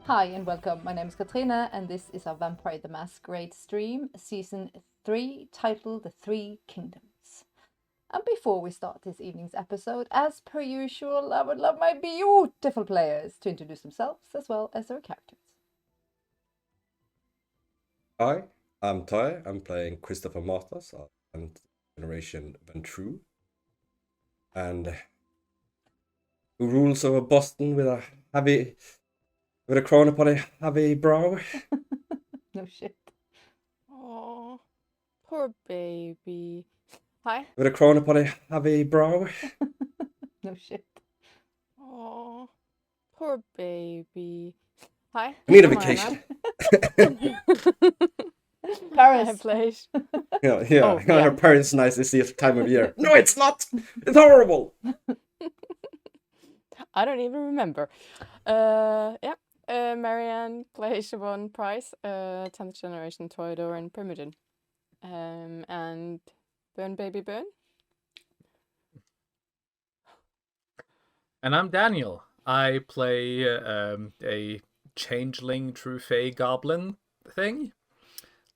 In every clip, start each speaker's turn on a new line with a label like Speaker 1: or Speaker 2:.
Speaker 1: Hi and welcome. My name is Katrina, and this is our Vampire the Masquerade stream, season 3, titled The Three Kingdoms. And before we start this evening's episode, as per usual, I would love my beautiful players to introduce themselves as well as their characters.
Speaker 2: Hi, I'm Ty. I'm playing Christopher Martas, and Generation Ventru, and who rules over Boston with a crown upon a heavy brow.
Speaker 1: No shit.
Speaker 3: Oh, poor baby. Hi.
Speaker 2: With a crown upon a heavy brow.
Speaker 1: No shit.
Speaker 3: Oh, poor baby. Hi.
Speaker 2: I need a
Speaker 3: I'm
Speaker 2: vacation.
Speaker 1: Paris.
Speaker 3: I played.
Speaker 2: Yeah.
Speaker 3: Oh, yeah.
Speaker 2: Her parents' nice this time of year. No, it's not. It's horrible.
Speaker 3: I don't even remember. Marianne plays Siobhan Price, 10th generation Toreador and Primogen. And Burn Baby Burn.
Speaker 4: And I'm Daniel. I play a changeling true fae goblin thing.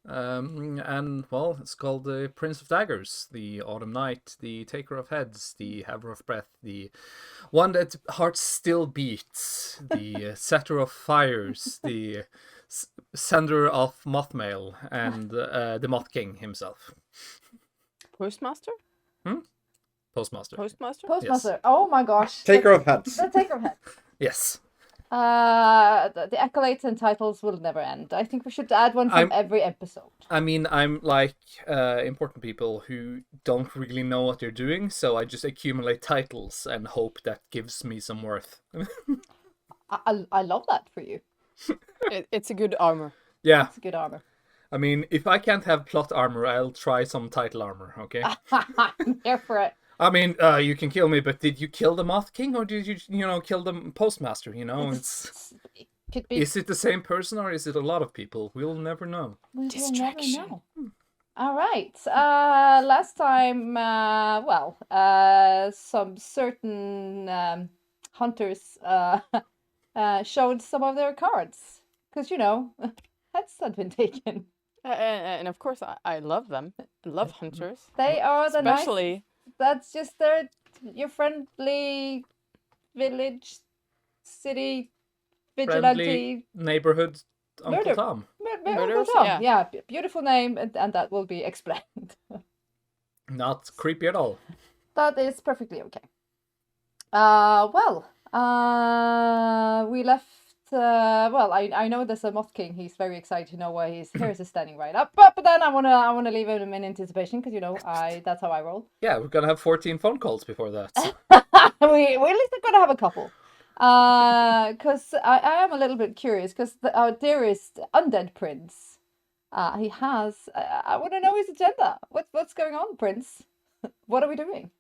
Speaker 4: And well, it's called the Prince of Daggers, the Autumn Knight, the Taker of Heads, the Haver of Breath, the one that hearts still beats, the Setter of Fires, the Sender of Mothmail, and the Moth King himself.
Speaker 3: Postmaster?
Speaker 4: Postmaster.
Speaker 3: Postmaster?
Speaker 1: Postmaster.
Speaker 4: Yes.
Speaker 1: Oh my gosh.
Speaker 2: Taker of Heads.
Speaker 1: The Taker of Heads.
Speaker 4: Yes.
Speaker 1: The accolades and titles will never end. I think we should add one from every episode.
Speaker 4: I mean, I'm like important people who don't really know what they're doing, so I just accumulate titles and hope that gives me some worth.
Speaker 1: I love that for you.
Speaker 3: It's a good armor.
Speaker 4: Yeah.
Speaker 1: It's a good armor.
Speaker 4: I mean, if I can't have plot armor, I'll try some title armor, okay?
Speaker 1: I'm here for it.
Speaker 4: I mean, you can kill me, but did you kill the Moth King, or did you, kill the Postmaster,
Speaker 1: It could be.
Speaker 4: Is it the same person, or is it a lot of people? We'll never know.
Speaker 1: We will
Speaker 3: Distraction.
Speaker 1: never know. All right. Last time, some certain hunters showed some of their cards because heads had been taken.
Speaker 3: And of course, I love them. I love hunters.
Speaker 1: They are the
Speaker 3: Especially...
Speaker 1: nice. That's just your friendly village, city, vigilante.
Speaker 4: Friendly neighborhood Uncle
Speaker 1: Murder.
Speaker 4: Tom.
Speaker 1: Uncle
Speaker 3: Murderers,
Speaker 1: Tom. Yeah, beautiful name, and that will be explained.
Speaker 4: Not creepy at all.
Speaker 1: That is perfectly okay. We left. I know there's a Moth King. He's very excited to know why his hairs is standing right up. But then I wanna leave him in anticipation because that's how I roll.
Speaker 4: Yeah, we're gonna have 14 phone calls before that.
Speaker 1: we at least are gonna have a couple. Because I am a little bit curious because our dearest undead prince, he has. I want to know his agenda. What's going on, Prince? What are we doing?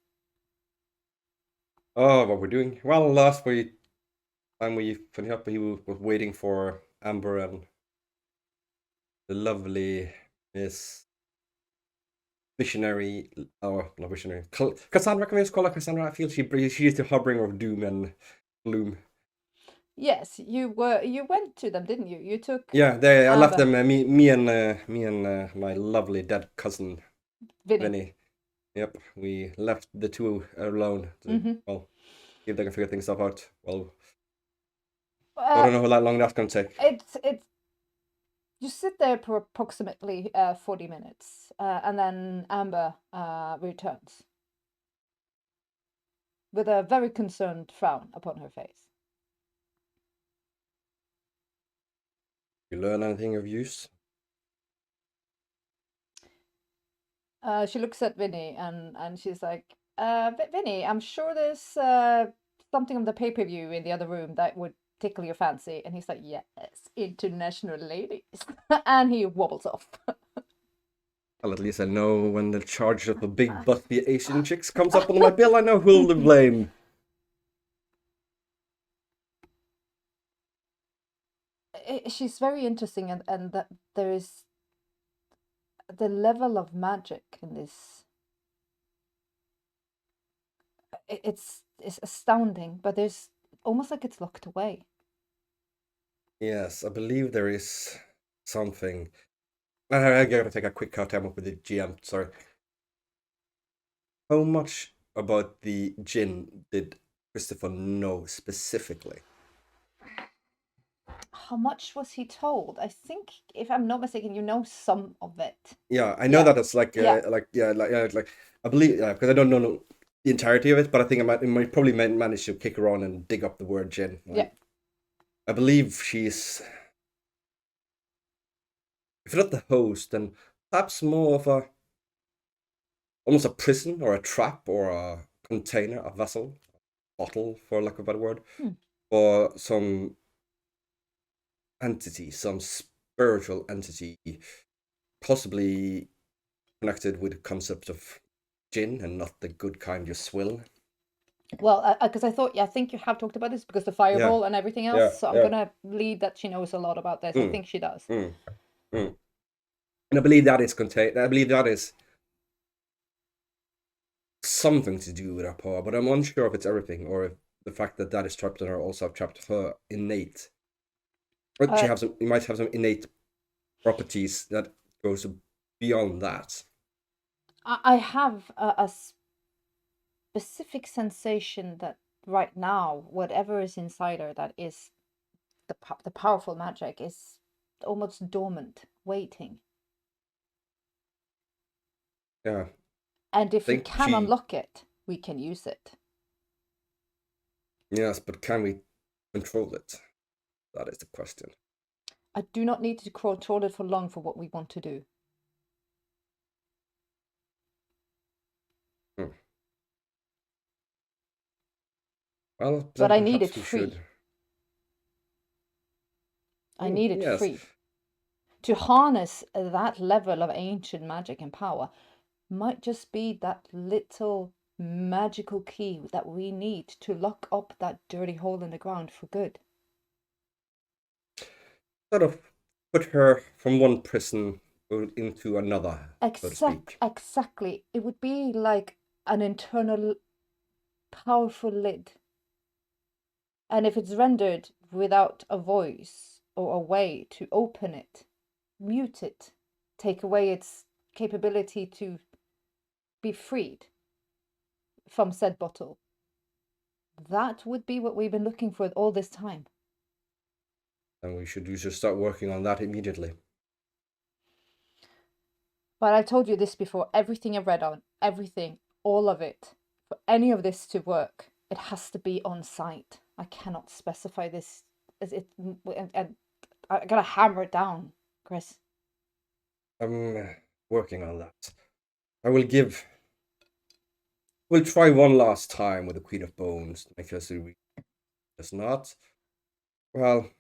Speaker 2: Oh, what we're doing? Well, last time we finished up, he was waiting for Amber and the lovely Miss Visionary, not Visionary, Cassandra. Can we just call her Cassandra? I feel she is the harbinger of doom and gloom.
Speaker 1: Yes, you went to them, didn't you? You took.
Speaker 2: Yeah, I left them. Me and my lovely dead cousin Vinny. Yep, we left the two alone. To, well, see if they can figure things out. Well, I don't know how long that's gonna take.
Speaker 1: It's you sit there for approximately 40 minutes, and then Amber returns with a very concerned frown upon her face.
Speaker 2: You learn anything of use?
Speaker 1: She looks at Vinny and she's like, Vinny, I'm sure there's something on the pay-per-view in the other room that would tickle your fancy. And he's like, yes, international ladies. And he wobbles off.
Speaker 2: Well, at least I know when the charge of the big busty Asian chicks comes up on my bill, I know who'll to blame.
Speaker 1: She's very interesting, and that there is the level of magic in this. It's astounding, but there's almost like it's locked away.
Speaker 2: Yes, I believe there is something. I gotta take a quick time up with the GM. Sorry. How much about the gin did Christopher know specifically?
Speaker 1: How much was he told? I think, if I'm not mistaken, you know some of it.
Speaker 2: Yeah, I know
Speaker 1: Yeah.
Speaker 2: that it's like
Speaker 1: Yeah.
Speaker 2: like I believe because I don't know the entirety of it, but I think I might probably manage to kick around and dig up the word gin.
Speaker 1: Yeah.
Speaker 2: I believe she's, if not the host, then perhaps more of a almost a prison or a trap or a container, a vessel, bottle, for lack of a better word, or some entity, some spiritual entity, possibly connected with the concept of gin and not the good kind you swill.
Speaker 1: Well, because I think you have talked about this because the fireball and everything else.
Speaker 2: Yeah,
Speaker 1: So I'm gonna lead that she knows a lot about this. I think she does.
Speaker 2: And I believe that is contained. I believe that is something to do with her power, but I'm unsure if it's everything or if the fact that that is trapped in her also trapped her innate. Or she might have some innate properties that goes beyond that.
Speaker 1: I have a specific sensation that right now, whatever is inside her, that is the powerful magic, is almost dormant, waiting.
Speaker 2: Yeah.
Speaker 1: And if we can unlock it, we can use it.
Speaker 2: Yes, but can we control it? That is the question.
Speaker 1: I do not need to control it for long for what we want to do.
Speaker 2: Well,
Speaker 1: but I need it free. I need it free. To harness that level of ancient magic and power might just be that little magical key that we need to lock up that dirty hole in the ground for good.
Speaker 2: Sort of put her from one prison into another, so to speak.
Speaker 1: Exactly. It would be like an internal powerful lid. And if it's rendered without a voice or a way to open it, mute it, take away its capability to be freed from said bottle, that would be what we've been looking for all this time.
Speaker 2: And you should start working on that immediately.
Speaker 1: But I told you this before, everything I've read on, everything, all of it, for any of this to work, it has to be on site. I cannot specify this as it, and I gotta hammer it down, Chris.
Speaker 2: I'm working on that. We'll try one last time with the Queen of Bones to make sure we does not. Well,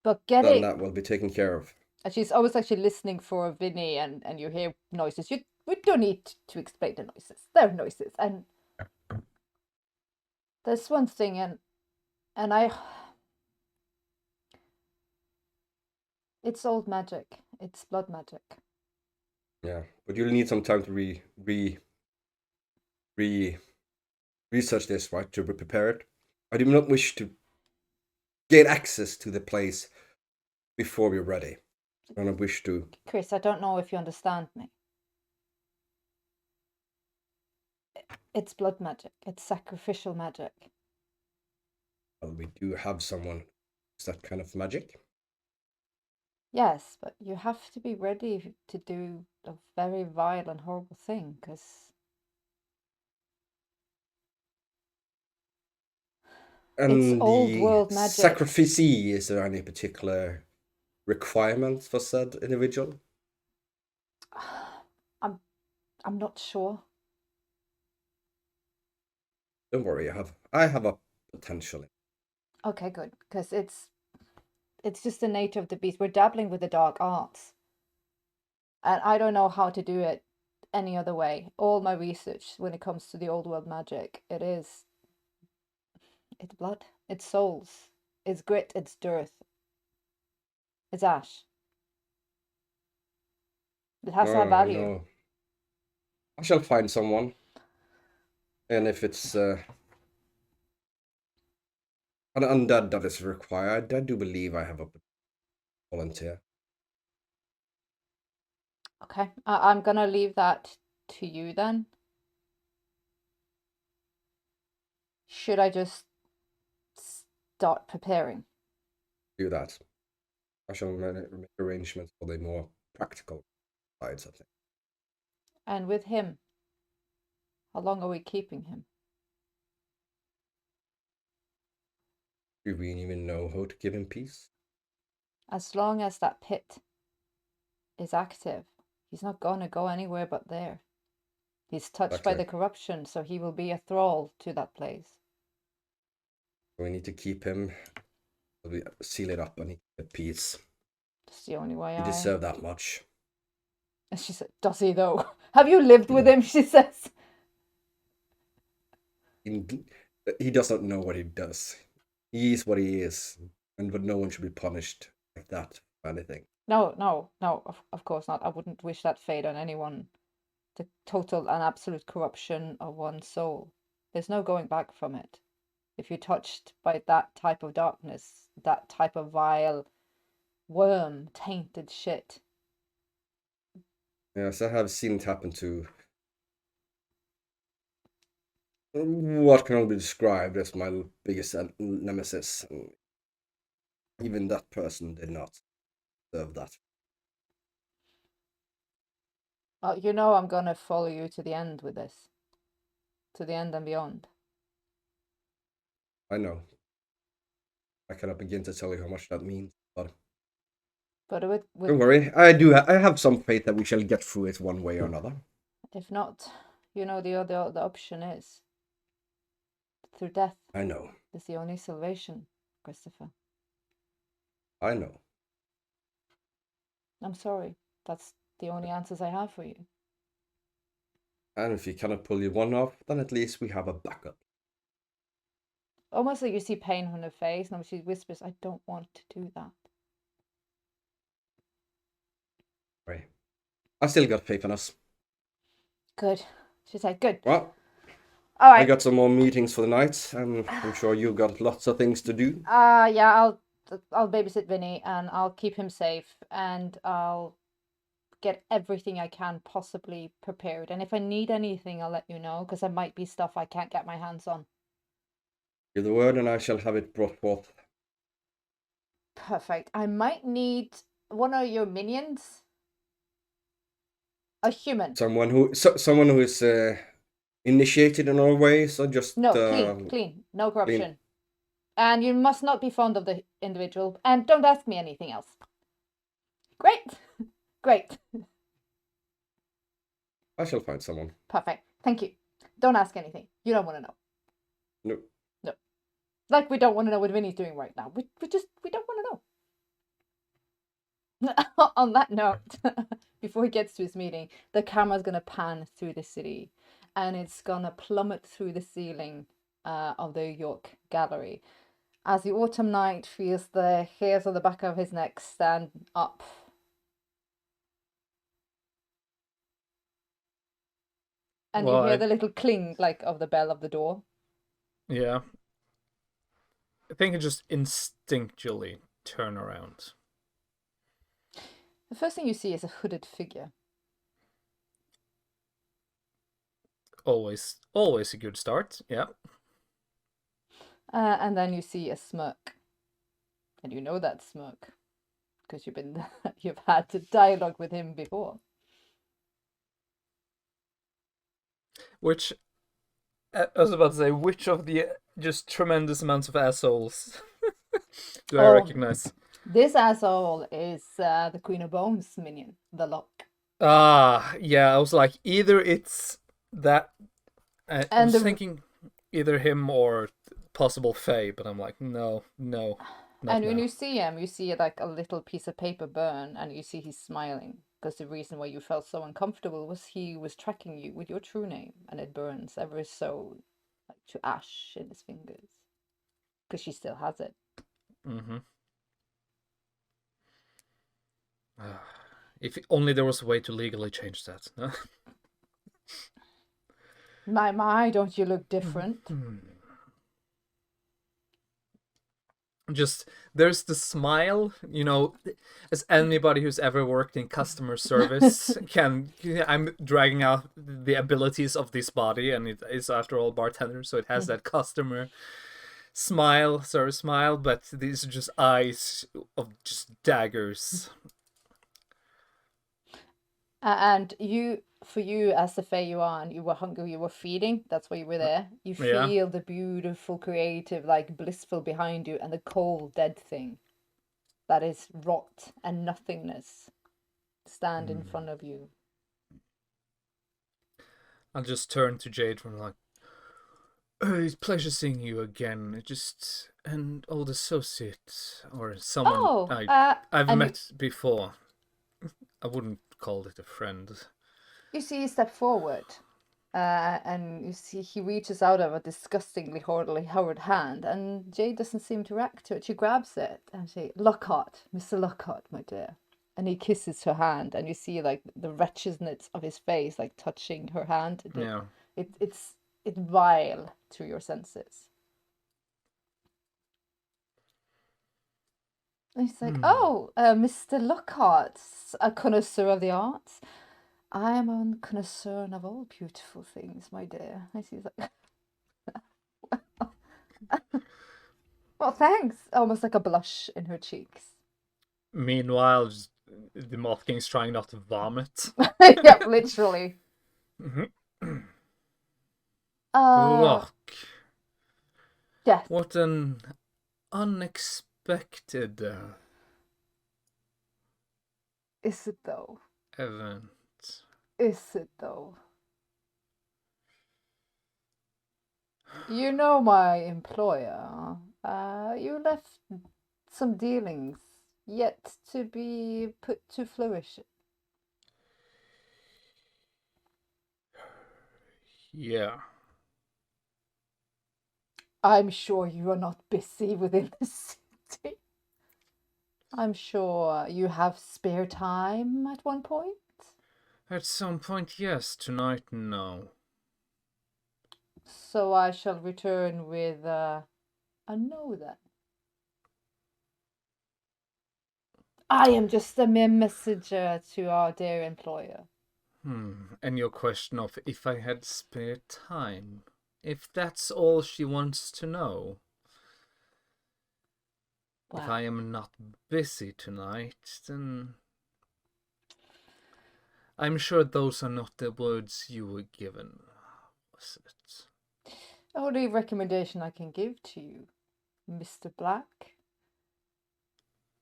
Speaker 1: but
Speaker 2: then that will be taken care of.
Speaker 1: And she's always actually listening for Vinny, and you hear noises. We don't need to explain the noises. They're noises, and there's one thing, and it's old magic. It's blood magic.
Speaker 2: Yeah, but you'll need some time to research this, right? To prepare it. I do not wish to gain access to the place before we're ready. I don't wish to.
Speaker 1: Chris, I don't know if you understand me. It's blood magic. It's sacrificial magic.
Speaker 2: Well, we do have someone who's that kind of magic.
Speaker 1: Yes, but you have to be ready to do a very vile and horrible thing, because it's old world magic.
Speaker 2: Sacrificee, is there any particular requirements for said individual?
Speaker 1: I'm not sure.
Speaker 2: Don't worry, I have a potential.
Speaker 1: Okay, good, because it's just the nature of the beast. We're dabbling with the dark arts, and I don't know how to do it any other way. All my research when it comes to the old world magic, it's blood, it's souls, it's grit, it's dearth, it's ash. It has to have value.
Speaker 2: No. I shall find someone, and if it's An undead that is required. I do believe I have a volunteer.
Speaker 1: Okay, I'm gonna leave that to you then. Should I just start preparing?
Speaker 2: Do that. I shall make arrangements for the more practical sides of things.
Speaker 1: And with him, how long are we keeping him?
Speaker 2: Do we even know how to give him peace?
Speaker 1: As long as that pit is active, he's not gonna go anywhere but there. He's touched by
Speaker 2: Exactly.
Speaker 1: the corruption, so he will be a thrall to that place.
Speaker 2: We need to keep him. We seal it up and he get peace.
Speaker 1: That's the only way
Speaker 2: He deserves that much.
Speaker 1: And she said, does he though? Have you lived with him? She says.
Speaker 2: He does not know what he does. He is what he is. But no one should be punished like that for anything.
Speaker 1: No, of course not. I wouldn't wish that fate on anyone. The total and absolute corruption of one's soul. There's no going back from it. If you're touched by that type of darkness, that type of vile, worm, tainted shit.
Speaker 2: Yes, I have seen it happen to what can only be described as my biggest nemesis. And even that person did not deserve that.
Speaker 1: You know I'm gonna follow you to the end with this. To the end and beyond.
Speaker 2: I know. I cannot begin to tell you how much that means, but
Speaker 1: with
Speaker 2: don't worry. I have some faith that we shall get through it one way or another.
Speaker 1: If not, you know the option is through death.
Speaker 2: I know.
Speaker 1: Is the only salvation, Christopher.
Speaker 2: I know.
Speaker 1: I'm sorry. That's the only answers I have for you.
Speaker 2: And if you cannot pull your one off, then at least we have a backup.
Speaker 1: Almost like you see pain on her face, and she whispers, I don't want to do that.
Speaker 2: Right. I still got faith in us.
Speaker 1: Good. She said, good.
Speaker 2: Well,
Speaker 1: all right.
Speaker 2: I got some more meetings for the night, and I'm sure you got lots of things to do.
Speaker 1: Yeah, I'll babysit Vinny, and I'll keep him safe, and I'll get everything I can possibly prepared. And if I need anything, I'll let you know, because there might be stuff I can't get my hands on.
Speaker 2: Give the word, and I shall have it brought forth.
Speaker 1: Perfect. I might need one of your minions. A human.
Speaker 2: Someone who is initiated in our ways, or just
Speaker 1: no clean, no corruption. Clean. And you must not be fond of the individual, and don't ask me anything else. Great.
Speaker 2: I shall find someone.
Speaker 1: Perfect. Thank you. Don't ask anything. You don't want to know.
Speaker 2: No.
Speaker 1: Like we don't want to know what Vinny's doing right now. We don't want to know. On that note, before he gets to his meeting, the camera's going to pan through the city, and it's going to plummet through the ceiling of the York Gallery as the autumn night feels the hairs on the back of his neck stand up. And you hear the little cling like of the bell of the door.
Speaker 4: Yeah. I think I just instinctually turn around.
Speaker 1: The first thing you see is a hooded figure.
Speaker 4: Always a good start, yeah.
Speaker 1: And then you see a smirk. And you know that smirk. Because you've had to dialogue with him before.
Speaker 4: Which, I was about to say, which of the just tremendous amounts of assholes do I recognize?
Speaker 1: This asshole is the Queen of Bones minion, the Lock.
Speaker 4: Yeah, I was like, either it's that... I was thinking either him or possible Fae, but I'm like, no.
Speaker 1: And when you see him, you see like a little piece of paper burn, and you see he's smiling. Because the reason why you felt so uncomfortable was he was tracking you with your true name, and it burns ever so like to ash in his fingers. Because she still has it.
Speaker 4: Mm-hmm. If only there was a way to legally change that. No?
Speaker 1: My, don't you look different?
Speaker 4: Just there's the smile, you know, as anybody who's ever worked in customer service can. I'm dragging out the abilities of this body, and it is after all bartender, so it has that customer smile, service smile, but these are just eyes of just daggers.
Speaker 1: And for you as the Fae you are, and you were hungry, you were feeding, that's why you were there. You
Speaker 4: Yeah.
Speaker 1: feel the beautiful, creative, like blissful behind you, and the cold, dead thing that is rot and nothingness stand in front of you.
Speaker 4: I'll just turn to Jade from like, it's a pleasure seeing you again. Just an old associate or someone I've met before. I wouldn't call it a friend.
Speaker 1: You see, you step forward, and you see he reaches out of a disgustingly horrid hand, and Jade doesn't seem to react to it. She grabs it and she, Lockhart, Mr. Lockhart, my dear. And he kisses her hand, and you see like the wretchedness of his face, like touching her hand.
Speaker 4: Yeah.
Speaker 1: It's vile to your senses. And he's like, oh, Mr. Lockhart, a connoisseur of the arts. I am a connoisseur of all beautiful things, my dear. And she's like, well, thanks. Almost like a blush in her cheeks.
Speaker 4: Meanwhile, the Moth King's trying not to vomit.
Speaker 1: Yeah, literally.
Speaker 4: Look.
Speaker 1: Yes.
Speaker 4: What an unexpected
Speaker 1: Is it though?
Speaker 4: event.
Speaker 1: Is it though? You know my employer. You left some dealings yet to be put to flourish.
Speaker 4: Yeah.
Speaker 1: I'm sure you are not busy within the city. I'm sure you have spare time at one point.
Speaker 4: At some point, yes. Tonight, no.
Speaker 1: So I shall return with a no then. I am just a mere messenger to our dear employer.
Speaker 4: And your question of if I had spare time. If that's all she wants to know.
Speaker 1: Wow.
Speaker 4: If I am not busy tonight, then I'm sure those are not the words you were given, was it?
Speaker 1: Only recommendation I can give to you, Mr. Black,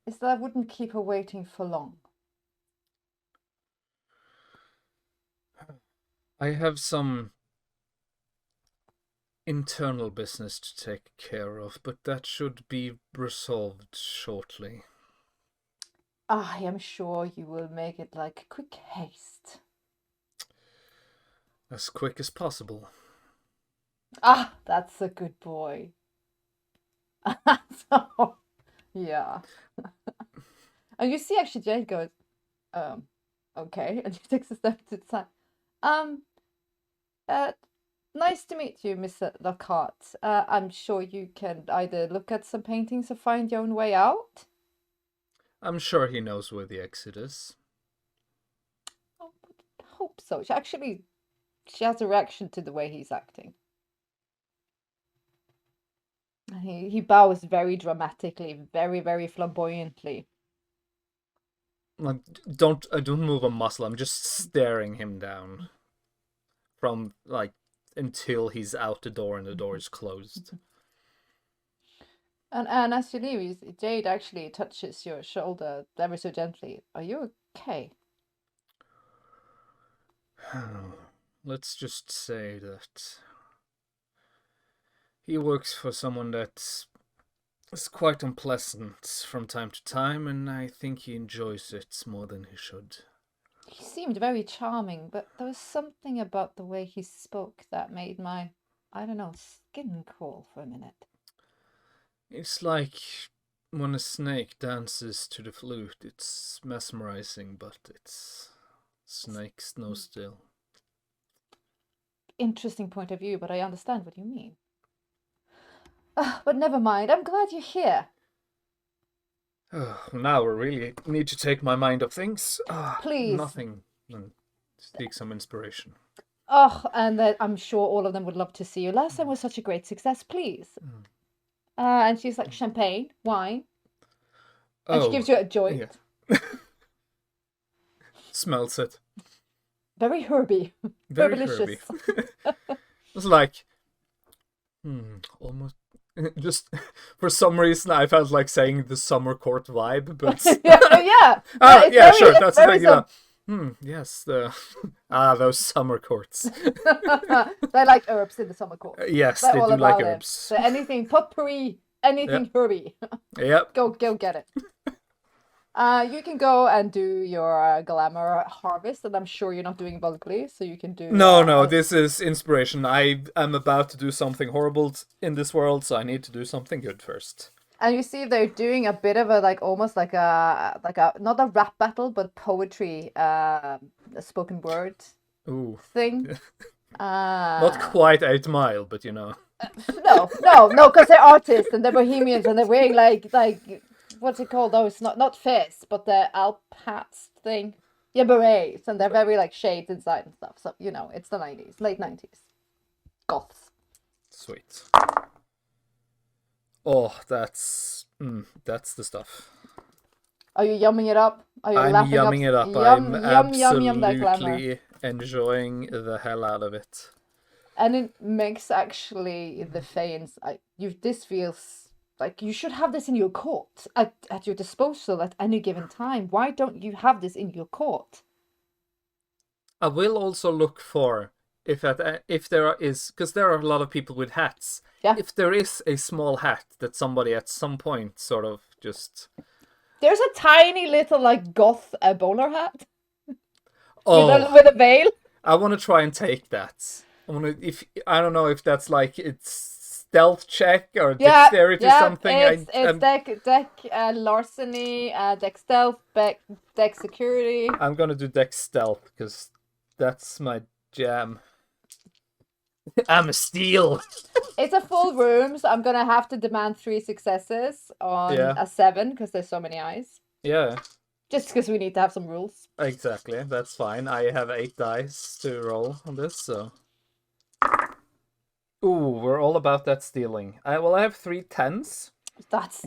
Speaker 1: is that I wouldn't keep her waiting for long.
Speaker 4: I have some internal business to take care of, but that should be resolved shortly.
Speaker 1: I am sure you will make it like quick haste.
Speaker 4: As quick as possible.
Speaker 1: Ah, that's a good boy. So, yeah. And you see actually Jade goes, okay, and she takes a step to the side. Nice to meet you, Mr. Lockhart. I'm sure you can either look at some paintings or find your own way out.
Speaker 4: I'm sure he knows where the exit is.
Speaker 1: I would hope so. She has a reaction to the way he's acting. He bows very dramatically, very, very flamboyantly.
Speaker 4: Like, don't move a muscle. I'm just staring him down. From, like, until he's out the door and the door is closed.
Speaker 1: And as you leave, Jade actually touches your shoulder ever so gently. Are you okay?
Speaker 4: Let's just say that he works for someone that is quite unpleasant from time to time, and I think he enjoys it more than he should.
Speaker 1: He seemed very charming, but there was something about the way he spoke that made my, skin crawl for a minute.
Speaker 4: It's like when a snake dances to the flute. It's mesmerizing, but it's snakes know still.
Speaker 1: Interesting point of view, but I understand what you mean. But never mind, I'm glad you're here.
Speaker 4: Now I really need to take my mind off things.
Speaker 1: Please.
Speaker 4: Nothing. Seek some inspiration.
Speaker 1: Oh, and I'm sure all of them would love to see you. Last time was such a great success. Please. And she's like, champagne, wine. And she gives you a joint.
Speaker 4: Yeah. Smells it.
Speaker 1: Very herby. Very delicious.
Speaker 4: It's like, almost. Just for some reason, I felt like saying the summer court vibe, but
Speaker 1: yeah.
Speaker 4: Oh, yeah, sure.
Speaker 1: It's
Speaker 4: That's the thing. Yes, those summer courts.
Speaker 1: They like herbs in the summer court.
Speaker 4: Yes,
Speaker 1: They're
Speaker 4: they
Speaker 1: all
Speaker 4: do like
Speaker 1: about it.
Speaker 4: herbs.
Speaker 1: So anything potpourri, anything herby.
Speaker 4: Yep.
Speaker 1: Go get it. You can go and do your glamour harvest, and I'm sure you're not doing bulkly, so you can do...
Speaker 4: No, this is inspiration. I am about to do something horrible in this world, so I need to do something good first.
Speaker 1: And you see they're doing a bit of a, like, almost like a not a rap battle, but poetry, a spoken word thing.
Speaker 4: Not quite 8 Mile, but you know.
Speaker 1: No, because they're artists, and they're bohemians, and they're wearing, like... What's it called? Oh, it's not fez, but the alp hats thing. Yeah, berets, and they're very like shades inside and stuff. So you know, it's the 90s, late 90s, goths.
Speaker 4: Sweet. Oh, that's the stuff.
Speaker 1: Are you yumming it up? Are you
Speaker 4: I'm yumming it up. I'm absolutely enjoying the hell out of it.
Speaker 1: And it makes actually the Fanes. This feels. Like, you should have this in your court, at your disposal at any given time. Why don't you have this in your court?
Speaker 4: I will also look for, if there is, because there are a lot of people with hats.
Speaker 1: Yeah.
Speaker 4: If there is a small hat that somebody at some point sort of just...
Speaker 1: There's a tiny little, like, goth bowler hat.
Speaker 4: Oh.
Speaker 1: With a veil.
Speaker 4: I want to try and take that. I don't know if that's like, it's... stealth check or dexterity or something.
Speaker 1: It's deck larceny, deck stealth, deck security.
Speaker 4: I'm gonna do deck stealth because that's my jam. I'm a steal.
Speaker 1: It's a full room, so I'm gonna have to demand 3 successes on a 7 because there's so many eyes.
Speaker 4: Yeah.
Speaker 1: Just because we need to have some rules.
Speaker 4: Exactly, that's fine. I have 8 dice to roll on this, so. Ooh, we're all about that stealing. I have 3 10s.
Speaker 1: That's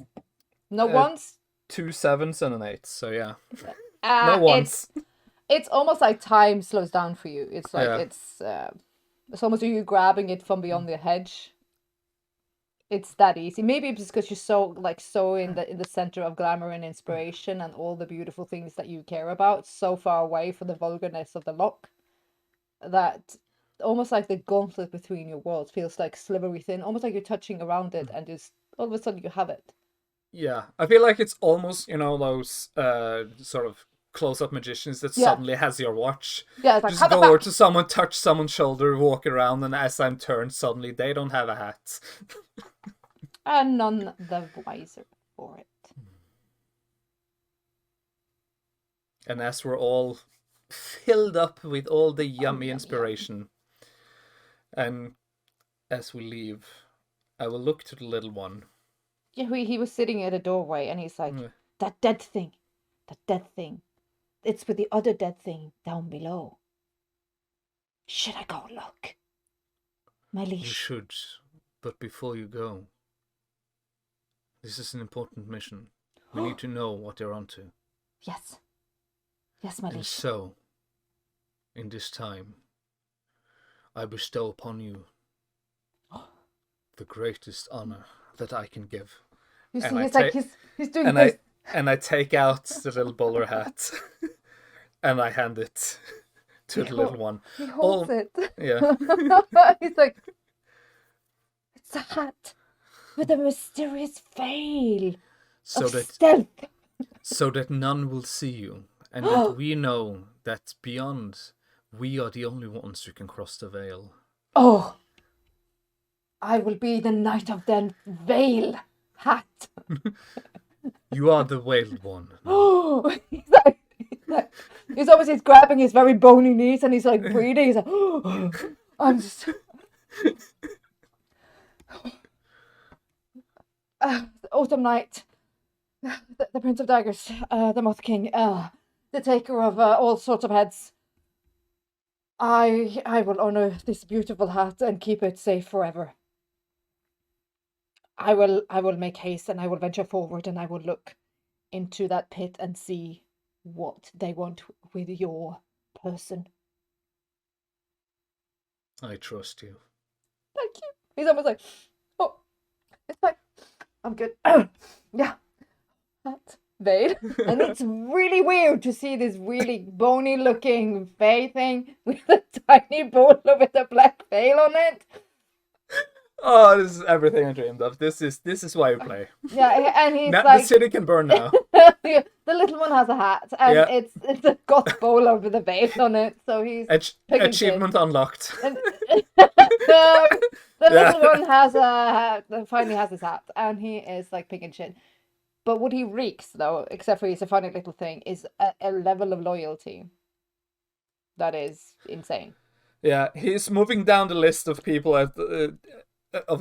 Speaker 1: no ones.
Speaker 4: 2 7s and an 8. So yeah, no ones.
Speaker 1: It's almost like time slows down for you. It's like it's almost you grabbing it from beyond the hedge. It's that easy. Maybe it's because you're so in the center of glamour and inspiration and all the beautiful things that you care about, so far away from the vulgarness of the lock, that. Almost like the gauntlet between your worlds feels like slivery thin, almost like you're touching around it and just all of a sudden you have it.
Speaker 4: Yeah, I feel like it's almost, those sort of close-up magicians that suddenly has your watch.
Speaker 1: Yeah, it's like,
Speaker 4: just go over to someone, touch someone's shoulder, walk around, and as I'm turned, suddenly they don't have a hat.
Speaker 1: And none the wiser for it.
Speaker 4: And as we're all filled up with all the yummy inspiration... And as we leave, I will look to the little one.
Speaker 1: Yeah, he was sitting at a doorway and he's like, that dead thing. It's with the other dead thing down below. Should I go look? My liege.
Speaker 4: You should, but before you go, this is an important mission. We need to know what you're onto.
Speaker 1: Yes. Yes, my liege.
Speaker 4: And so, in this time, I bestow upon you the greatest honor that I can give.
Speaker 1: You see, he's doing this.
Speaker 4: And I take out the little bowler hat and I hand it to the little one.
Speaker 1: He holds it.
Speaker 4: Yeah.
Speaker 1: He's like, it's a hat with a mysterious veil of stealth.
Speaker 4: So that none will see you. And that we know that beyond... we are the only ones who can cross the veil.
Speaker 1: Oh, I will be the knight of the veil hat.
Speaker 4: You are the veiled one.
Speaker 1: Oh, he's obviously grabbing his very bony knees and he's like breathing. He's like, oh, I'm just... Autumn night. The Prince of Daggers, the Moth King, the taker of all sorts of heads. I will honor this beautiful hat and keep it safe forever. I will make haste and I will venture forward and I will look into that pit and see what they want with your person.
Speaker 4: I trust you.
Speaker 1: Thank you. He's almost like, oh, it's fine. I'm good. Yeah. That veil. And it's really weird to see this really bony looking Fae thing with a tiny bowler with a black veil on it.
Speaker 4: Oh, this is everything I dreamed of. This is why we play.
Speaker 1: Yeah, and he's
Speaker 4: Now,
Speaker 1: like,
Speaker 4: the city can burn now.
Speaker 1: the little one has a hat, and
Speaker 4: Yeah.
Speaker 1: it's a goth bowler with a veil on it, so he's picking
Speaker 4: Achievement unlocked.
Speaker 1: And the little one has finally has his hat, and he is like picking shit. But what he reeks, though, except for he's a funny little thing, is a level of loyalty that is insane.
Speaker 4: Yeah, he's moving down the list of people of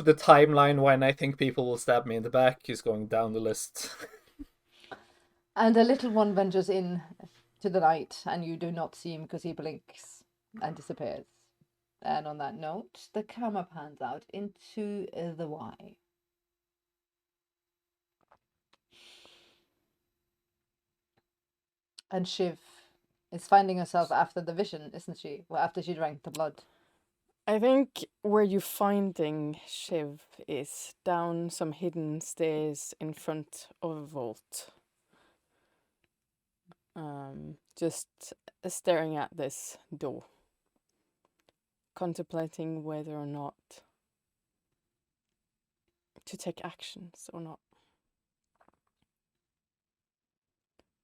Speaker 4: the timeline when I think people will stab me in the back. He's going down the list.
Speaker 1: And the little one ventures in to the night, and you do not see him because he blinks and disappears. And on that note, the camera pans out into the Y. And Shiv is finding herself after the vision, isn't she? Well, after she drank the blood.
Speaker 3: I think where you're finding Shiv is down some hidden stairs in front of a vault. Just staring at this door. Contemplating whether or not to take actions or not.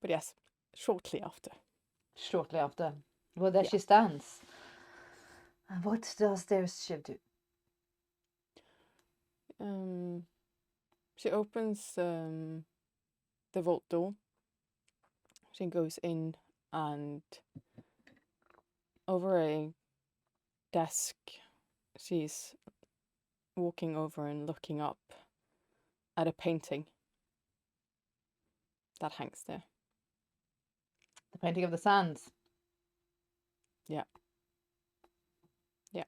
Speaker 3: But yes, shortly after.
Speaker 1: Shortly after. Well, there she stands. And what does their Shiv do?
Speaker 3: She opens the vault door. She goes in and over a desk, she's walking over and looking up at a painting that hangs there.
Speaker 1: The painting of the sands.
Speaker 3: Yeah. Yeah.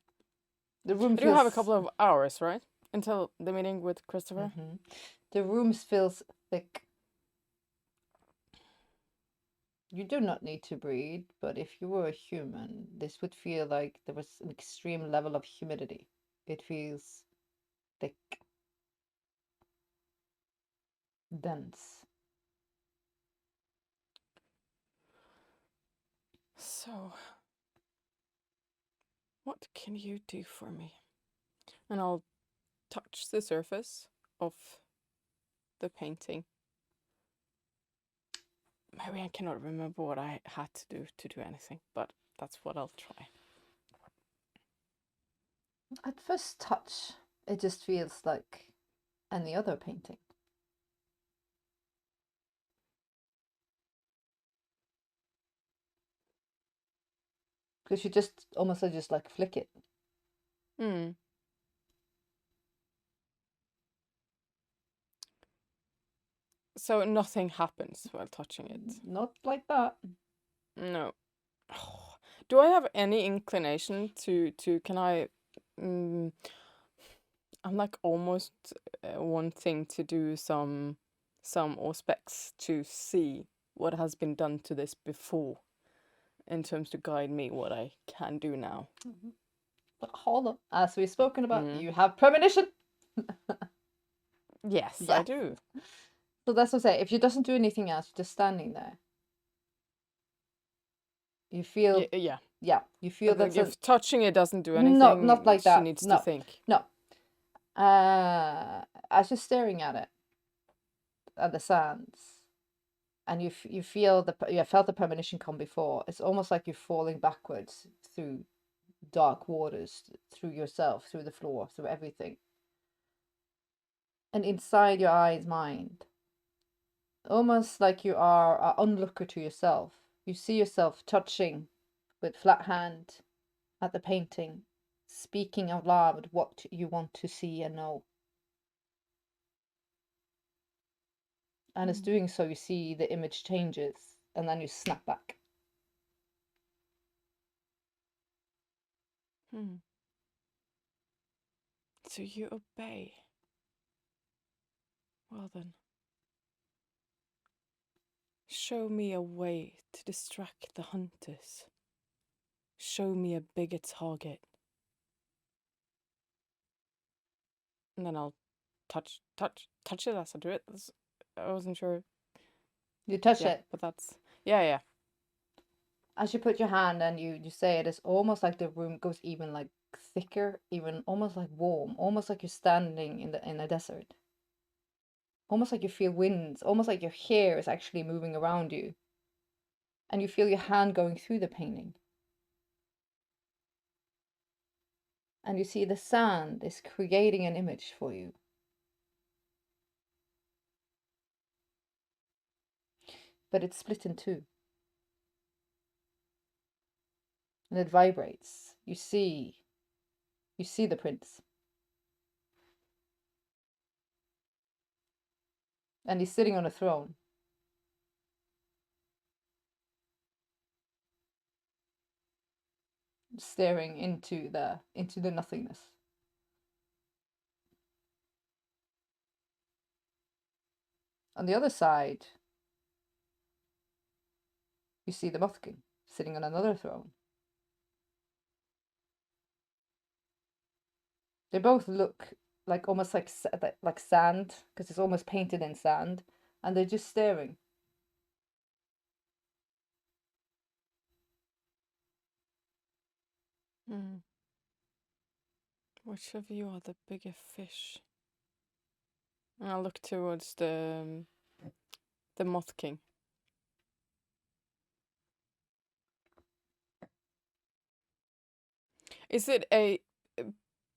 Speaker 1: The room
Speaker 3: We do have a couple of hours, right? Until the meeting with Christopher.
Speaker 1: Mm-hmm. The room feels thick. You do not need to breathe, but if you were a human, this would feel like there was an extreme level of humidity. It feels thick, dense.
Speaker 3: So, what can you do for me? And I'll touch the surface of the painting. Maybe I cannot remember what I had to do anything, but that's what I'll try.
Speaker 1: At first touch, it just feels like any other painting. Because you just almost just like flick it.
Speaker 3: So nothing happens while touching it?
Speaker 1: Not like that.
Speaker 3: No. Do I have any inclination to can I... I'm like almost wanting to do some aspects to see what has been done to this before, in terms to guide me what I can do now.
Speaker 1: Mm-hmm. But hold on, as we've spoken about, you have premonition.
Speaker 3: Yes, I do.
Speaker 1: So that's what I say. If she doesn't do anything else, just standing there, you feel.
Speaker 3: Yeah.
Speaker 1: You feel that
Speaker 3: if touching it doesn't do anything.
Speaker 1: Not like that.
Speaker 3: She needs to think.
Speaker 1: No. As you're staring at the sands, and you feel you felt the premonition come before. It's almost like you're falling backwards through dark waters, through yourself, through the floor, through everything. And inside your eye's mind, almost like you are an onlooker to yourself. You see yourself touching with flat hand at the painting, speaking out loud what you want to see and know. And as doing so, you see the image changes, and then you snap back.
Speaker 3: So you obey. Well then. Show me a way to distract the hunters. Show me a bigger target. And then I'll touch it as I do it. I wasn't sure.
Speaker 1: You touch
Speaker 3: Yeah,
Speaker 1: it.
Speaker 3: but that's... Yeah.
Speaker 1: As you put your hand and you say it, it's almost like the room goes even like thicker, even almost like warm, almost like you're standing in a desert. Almost like you feel winds, almost like your hair is actually moving around you. And you feel your hand going through the painting. And you see the sand is creating an image for you. But it's split in two. And it vibrates. You see the prince. And he's sitting on a throne. Staring into the nothingness. On the other side, you see the Moth King sitting on another throne. They both look like almost like sand, because it's almost painted in sand, and they're just staring.
Speaker 3: Which of you are the bigger fish? And I'll look towards the Moth King. Is it a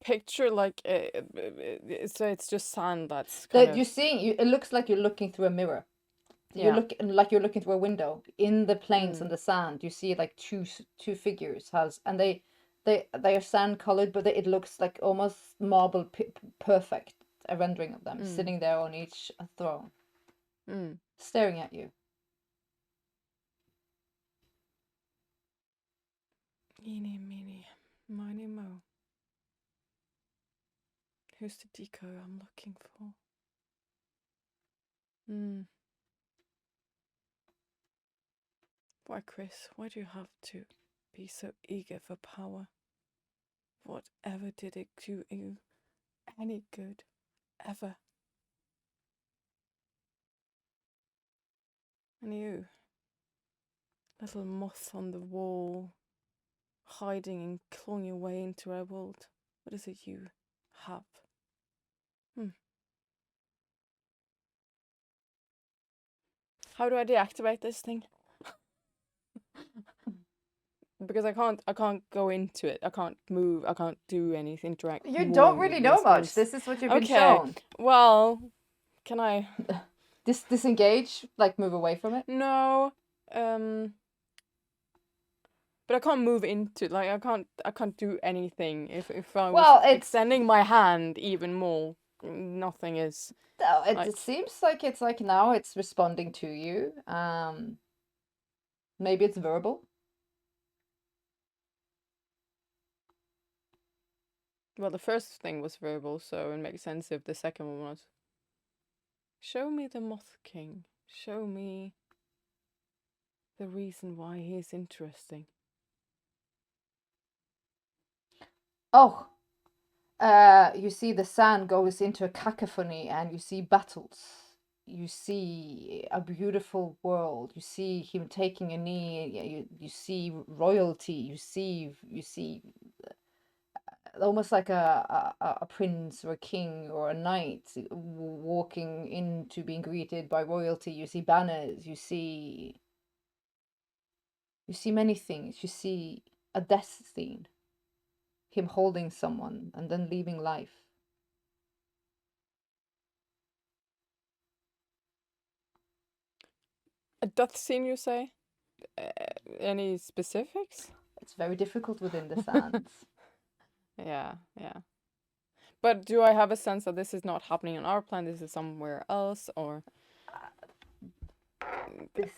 Speaker 3: picture like so it's just sand that's kind of...
Speaker 1: You're seeing, it looks like you're looking through a mirror. You're looking through a window. In the plains and the sand, you see like two figures and they are sand colored, but it looks like almost marble perfect, a rendering of them sitting there on each throne, staring at you.
Speaker 3: Eeny, meeny, miny, mo. Who's the deco I'm looking for? Why, Chris, why do you have to be so eager for power? Whatever did it do you any good, ever? And you, little moth on the wall, hiding and clawing your way into our world, what is it you have? How do I deactivate this thing? Because I can't go into it. I can't move. I can't do anything. Interact.
Speaker 1: You don't really know much. This is what you've been shown.
Speaker 3: Well, can I
Speaker 1: disengage? Like move away from it?
Speaker 3: No. But I can't move into it. Like I can't do anything. If I was extending my hand even more, nothing is.
Speaker 1: No, it seems like it's like now it's responding to you. Maybe it's verbal.
Speaker 3: Well, the first thing was verbal, so it makes sense if the second one was. Show me the Moth King. Show me the reason why he is interesting.
Speaker 1: Oh, you see the sand goes into a cacophony and you see battles. You see a beautiful world. You see him taking a knee. You see royalty. You see almost like a prince or a king or a knight walking into being greeted by royalty. You see banners. You see many things. You see a death scene. Him holding someone and then leaving life.
Speaker 3: A death scene, you say? Any specifics?
Speaker 1: It's very difficult within the sands.
Speaker 3: Yeah. But do I have a sense that this is not happening on our planet? This is somewhere else, or?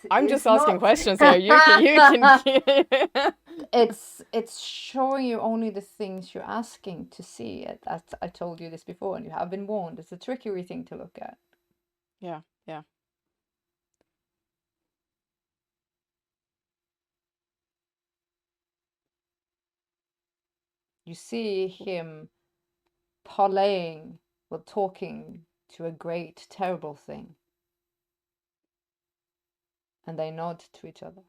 Speaker 3: I'm just asking questions here. You can.
Speaker 1: It's showing you only the things you're asking to see. As I told you this before, and you have been warned. It's a trickery thing to look at.
Speaker 3: Yeah.
Speaker 1: You see him parlaying, well, talking to a great, terrible thing. And they nod to each other.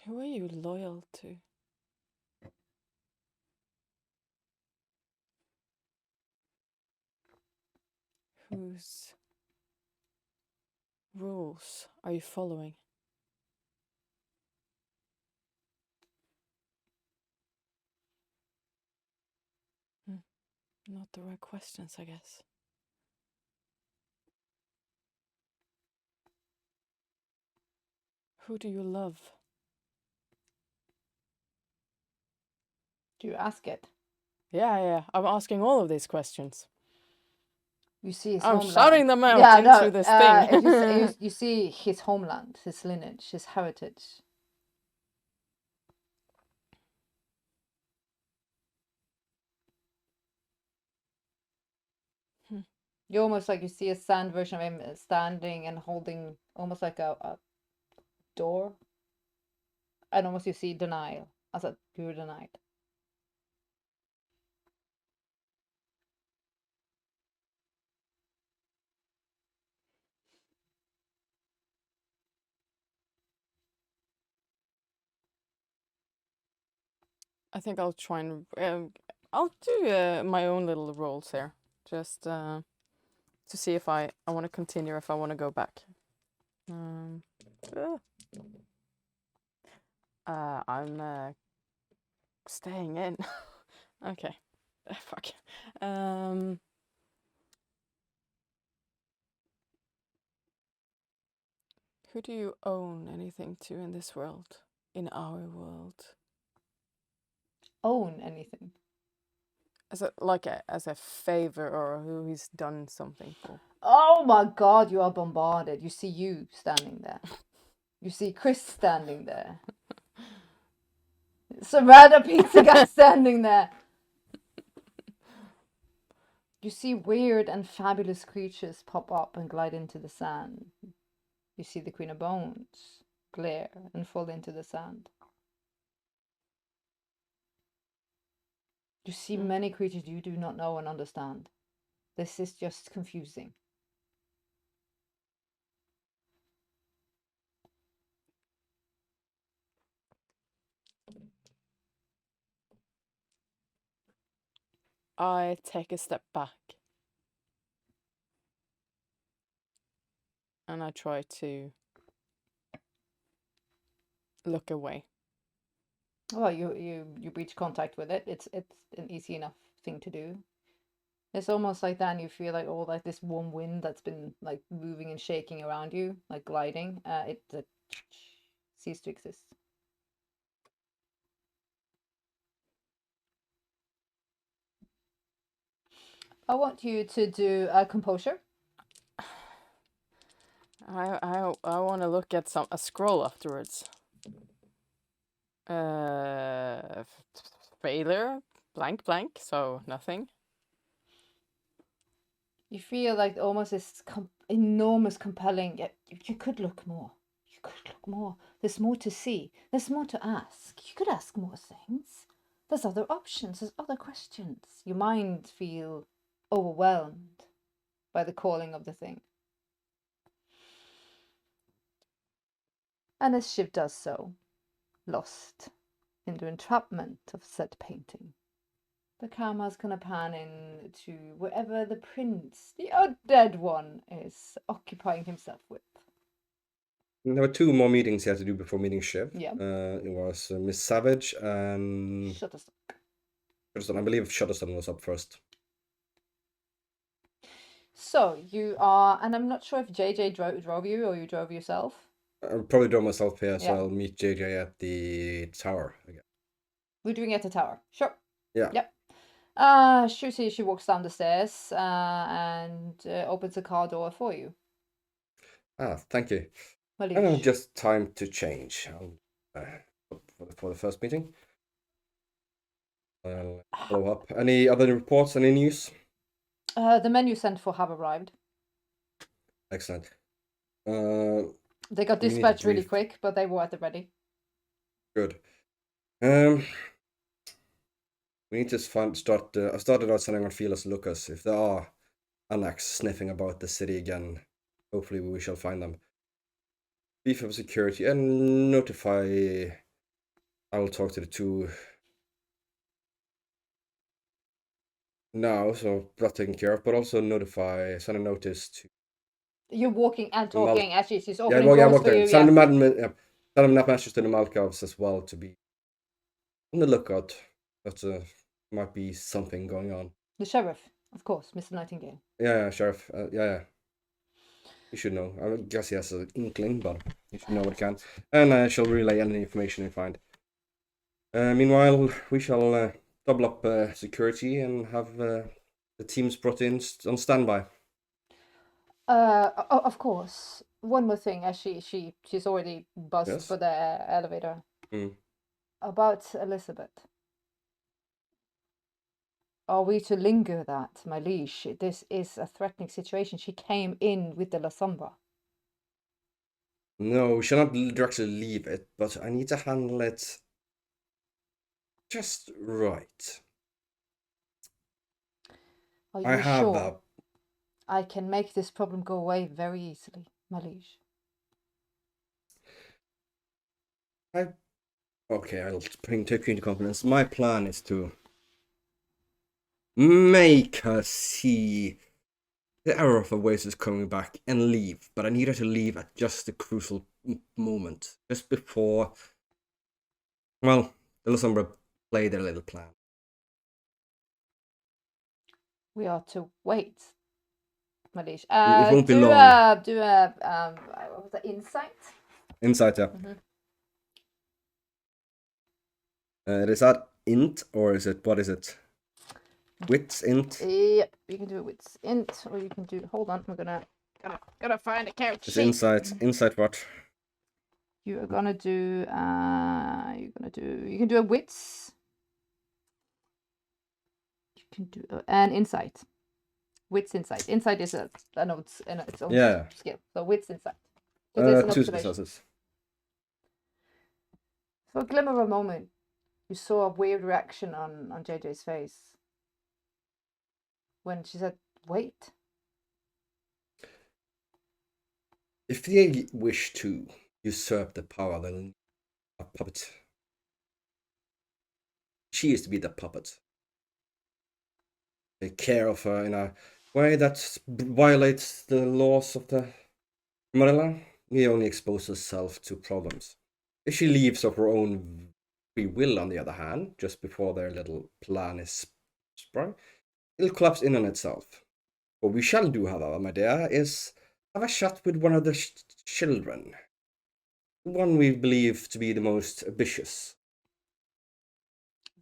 Speaker 3: Who are you loyal to? Whose rules are you following? Not the right questions, I guess. Who do you love?
Speaker 1: Do you ask it?
Speaker 3: Yeah. I'm asking all of these questions.
Speaker 1: You see his
Speaker 3: I'm
Speaker 1: homeland.
Speaker 3: shouting them out into this thing.
Speaker 1: You see his homeland, his lineage, his heritage. You almost like you see a sand version of him standing and holding almost like a door. And almost you see denial. Alltså, you're denied.
Speaker 3: I think I'll try and I'll do my own little rolls here, just to see if I want to continue or if I want to go back. I'm staying in. Okay, fuck. Who do you own anything to in this world? In our world?
Speaker 1: Own anything?
Speaker 3: As a favor, or who he's done something for?
Speaker 1: Oh my god, you are bombarded. You see you standing there. You see Chris standing there. Some random pizza guy standing there. You see weird and fabulous creatures pop up and glide into the sand. You see the Queen of Bones glare and fall into the sand. You see many creatures you do not know and understand. This is just confusing.
Speaker 3: I take a step back. And I try to look away.
Speaker 1: Well, you breach contact with it. It's an easy enough thing to do. It's almost like then you feel like like this warm wind that's been like moving and shaking around you, like gliding. It ceases to exist. I want you to do a composure.
Speaker 3: I want to look at a scroll afterwards. Failure, blank, so nothing.
Speaker 1: You feel like almost this enormous compelling. You could look more. You could look more. There's more to see. There's more to ask. You could ask more things. There's other options. There's other questions. Your mind feel overwhelmed by the calling of the thing. And as Shiv does so, lost into entrapment of said painting, the camera's gonna pan in to wherever the prince, the undead one, is occupying himself with.
Speaker 2: There were 2 more meetings he had to do before meeting Shiv.
Speaker 1: Yeah.
Speaker 2: It was Miss Savage and
Speaker 1: Shutterstock.
Speaker 2: I believe Shutterstock was up first.
Speaker 1: So you are, and I'm not sure if JJ drove you or you drove yourself.
Speaker 2: I probably drove myself here, so
Speaker 1: Yeah.
Speaker 2: I'll meet JJ at the tower again.
Speaker 1: We're doing it at the tower. Sure.
Speaker 2: Yeah.
Speaker 1: Yep. She walks down the stairs and opens the car door for you.
Speaker 2: Thank you.
Speaker 1: Malish.
Speaker 2: Just time to change for the first meeting. I'll follow up. Any other reports? Any news?
Speaker 1: The men you sent for have arrived.
Speaker 2: Excellent.
Speaker 1: They got
Speaker 2: we need to
Speaker 1: dispatched really
Speaker 2: brief-
Speaker 1: quick, but they were at the ready.
Speaker 2: Good. We need to start. I started out sending on feelers to Lucas. If there are annex sniffing about the city again, hopefully we shall find them. Beef up security and notify. I will talk to the two now, so that's taken care of. But also send a notice to.
Speaker 1: You're walking and
Speaker 2: The Mal-
Speaker 1: talking as she's
Speaker 2: Yeah,
Speaker 1: opening
Speaker 2: walk
Speaker 1: doors for
Speaker 2: there.
Speaker 1: you.
Speaker 2: Send them messages to the Malkovs as well to be on the lookout. That might be something going on.
Speaker 1: The sheriff, of course, Mr. Nightingale.
Speaker 2: Yeah, Sheriff. Yeah. You should know. I guess he has an inkling, but you should know what he can. And I shall relay any information I find. Meanwhile, we shall double up security and have the teams brought in on standby.
Speaker 1: Of course. One more thing, as she's already buzzed
Speaker 2: Yes?
Speaker 1: for the elevator.
Speaker 2: Mm.
Speaker 1: About Elizabeth. Are we to linger that, my liege? This is a threatening situation. She came in with the La Sombra.
Speaker 2: No, we shall not directly leave it, but I need to handle it just right.
Speaker 1: Are
Speaker 2: I
Speaker 1: you
Speaker 2: have
Speaker 1: sure? I can make this problem go away very easily, my liege.
Speaker 2: Okay, I'll take you into confidence. My plan is to make her see the error of her ways is coming back and leave, but I need her to leave at just the crucial moment, just before, well, the Lasombra play their little plan.
Speaker 1: We are to wait, my liege.
Speaker 2: It won't be long.
Speaker 1: Do a what was that, insight?
Speaker 2: Insight, yeah. Is that int or is it, what is it? Wits int?
Speaker 1: Yep, you can do it with int, or you can do. Hold on, we're gonna find a character
Speaker 2: It's
Speaker 1: sheet.
Speaker 2: insight. Insight what?
Speaker 1: You are gonna do. You can do a wits. You can do an insight. Wits insight. Insight is its own skill. So wits insight. So there's an
Speaker 2: 2
Speaker 1: observation.
Speaker 2: successes.
Speaker 1: For a glimmer of a moment, you saw a weird reaction on JJ's face when she said, "Wait."
Speaker 2: If they wish to usurp the power, then a puppet. She is to be the puppet. Take care of her in a way that violates the laws of the Marilla. He only exposes herself to problems. If she leaves of her own free will, on the other hand, just before their little plan is sprung, it'll collapse in on itself. What we shall do, however, my dear, is have a chat with one of the children. One we believe to be the most ambitious.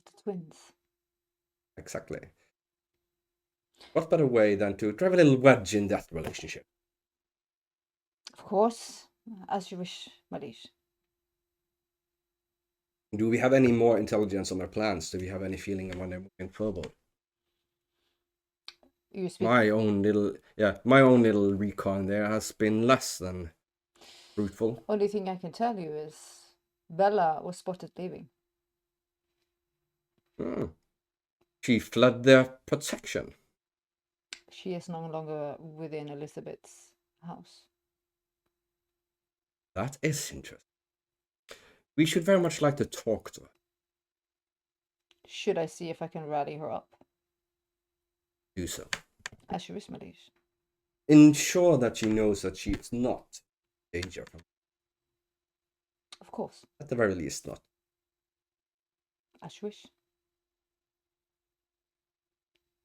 Speaker 1: The twins.
Speaker 2: Exactly. What better way than to drive a little wedge in that relationship?
Speaker 1: Of course, as you wish, my liege.
Speaker 2: Do we have any more intelligence on their plans? Do we have any feeling of when they're moving forward?
Speaker 1: You speak.
Speaker 2: My own little recon there has been less than fruitful.
Speaker 1: Only thing I can tell you is Bella was spotted leaving.
Speaker 2: She fled their protection.
Speaker 1: She is no longer within Elizabeth's house.
Speaker 2: That is interesting. We should very much like to talk to her.
Speaker 1: Should I see if I can rally her up?
Speaker 2: Do so.
Speaker 1: As you wish, my liege.
Speaker 2: Ensure that she knows that she is not in danger from.
Speaker 1: Of course.
Speaker 2: At the very least, not.
Speaker 1: As you wish.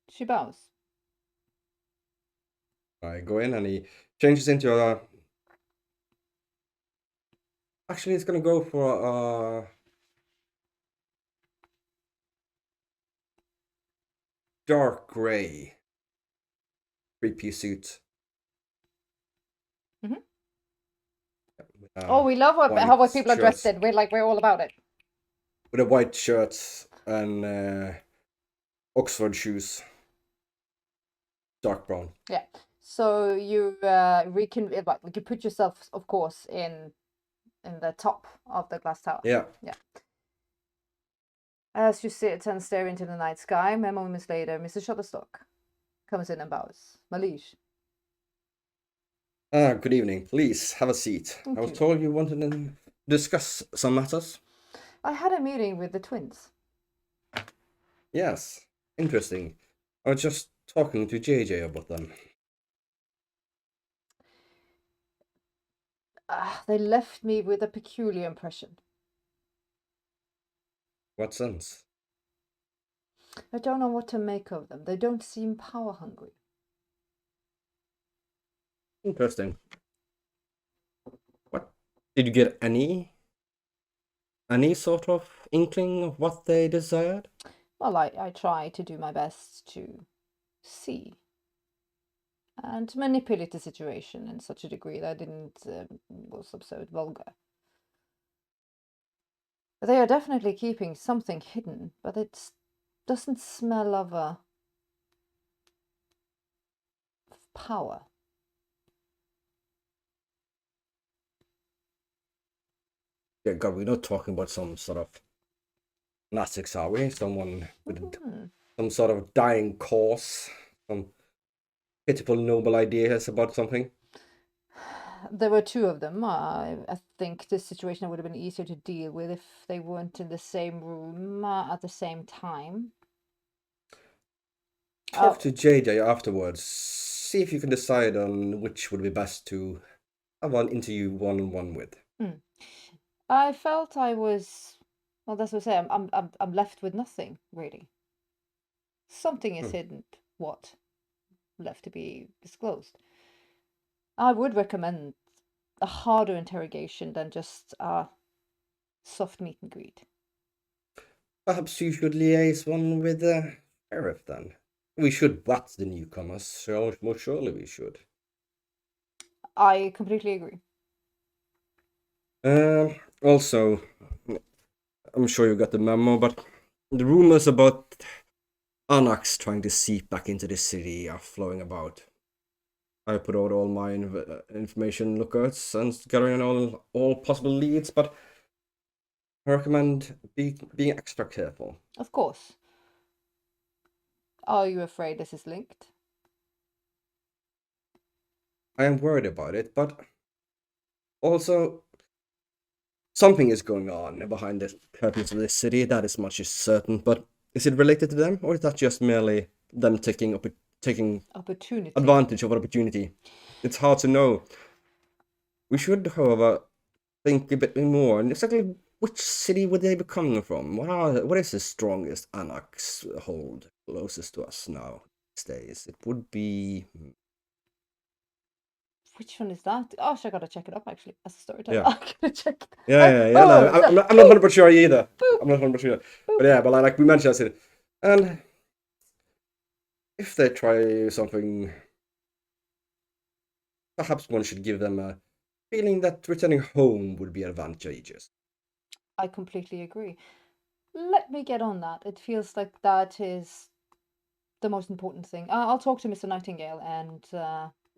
Speaker 1: She bows.
Speaker 2: I go in and he changes into a. Actually, it's gonna go for dark gray 3-piece suit.
Speaker 1: Mhm.
Speaker 2: With,
Speaker 1: we love how
Speaker 2: white
Speaker 1: people are dressed
Speaker 2: shirt.
Speaker 1: in. We're all about it.
Speaker 2: With a white shirt and Oxford shoes. Dark brown.
Speaker 1: Yeah. So you you put yourself, of course, in the top of the glass tower.
Speaker 2: Yeah.
Speaker 1: Yeah. As you sit and stare into the night sky, moments later, Mr. Shutterstock comes in and bows. Malish.
Speaker 2: Good evening. Please have a seat.
Speaker 1: Thank
Speaker 2: I was
Speaker 1: you.
Speaker 2: told you wanted to discuss some matters.
Speaker 1: I had a meeting with the twins.
Speaker 2: Yes. Interesting. I was just talking to JJ about them.
Speaker 1: They left me with a peculiar impression.
Speaker 2: What sense?
Speaker 1: I don't know what to make of them. They don't seem power hungry.
Speaker 2: Interesting. What? Did you get any sort of inkling of what they desired?
Speaker 1: Well, I try to do my best to see and manipulate the situation in such a degree that I didn't was absurd vulgar. They are definitely keeping something hidden, but it doesn't smell of power.
Speaker 2: Yeah, God, we're not talking about some sort of Nazi's, are we? Someone with some sort of dying cause, some pitiful noble ideas about something.
Speaker 1: There were two of them. I think this situation would have been easier to deal with if they weren't in the same room at the same time.
Speaker 2: Talk to JJ afterwards. See if you can decide on which would be best to have an interview one-on-one with.
Speaker 1: I felt I was, well, that's what I say. I'm left with nothing really. Something is hidden. What? Left to be disclosed. I would recommend a harder interrogation than just a soft meet and greet.
Speaker 2: Perhaps you should liaise one with the sheriff then. We should bat the newcomers, so most surely we should.
Speaker 1: I completely agree.
Speaker 2: Also, I'm sure you got the memo, but the rumors about Anax trying to seep back into the city are flowing about. I put out all my information lookouts and gathering all possible leads, but I recommend being extra careful.
Speaker 1: Of course. Are you afraid this is linked?
Speaker 2: I am worried about it, but also something is going on behind the curtains of this city. That is much is certain. But is it related to them, or is that just merely them taking
Speaker 1: opportunity
Speaker 2: advantage of an opportunity? It's hard to know. We should, however, think a bit more. And exactly which city would they be coming from? What is the strongest Anax hold closest to us now these days? It would be.
Speaker 1: Which one is that? Oh, I gotta check it up actually. As a storyteller,
Speaker 2: Yeah.
Speaker 1: I gotta check it.
Speaker 2: Yeah.
Speaker 1: Oh,
Speaker 2: No, I'm not 100% sure either.
Speaker 1: Boop.
Speaker 2: I'm not 100% sure. But yeah, but like we mentioned, I said, and if they try something, perhaps one should give them a feeling that returning home would be advantageous.
Speaker 1: I completely agree. Let me get on that. It feels like that is the most important thing. I'll talk to Mr. Nightingale and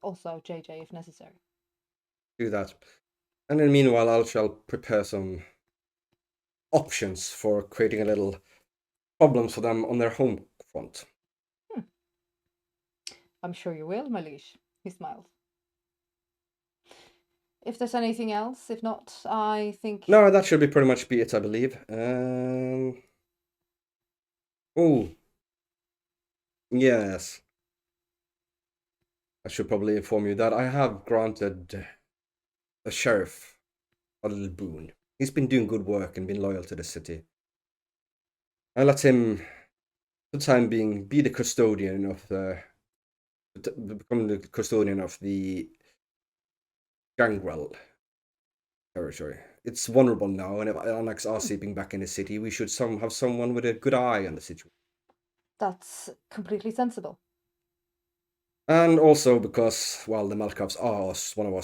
Speaker 1: also JJ if necessary.
Speaker 2: Do that. And then meanwhile, I shall prepare some options for creating a little problems for them on their home front.
Speaker 1: I'm sure you will, Malish. He smiled. If there's anything else, if not, I think...
Speaker 2: No, that should be pretty much be it, I believe. Oh. Yes. I should probably inform you that I have granted the sheriff a little boon. He's been doing good work and been loyal to the city. I let him, for the time being, be the custodian of become the custodian of the Gangrel territory. It's vulnerable now, and if Anax are seeping back in the city, we should have someone with a good eye on the situation.
Speaker 1: That's completely sensible.
Speaker 2: And also because, well, the Malkovs are one of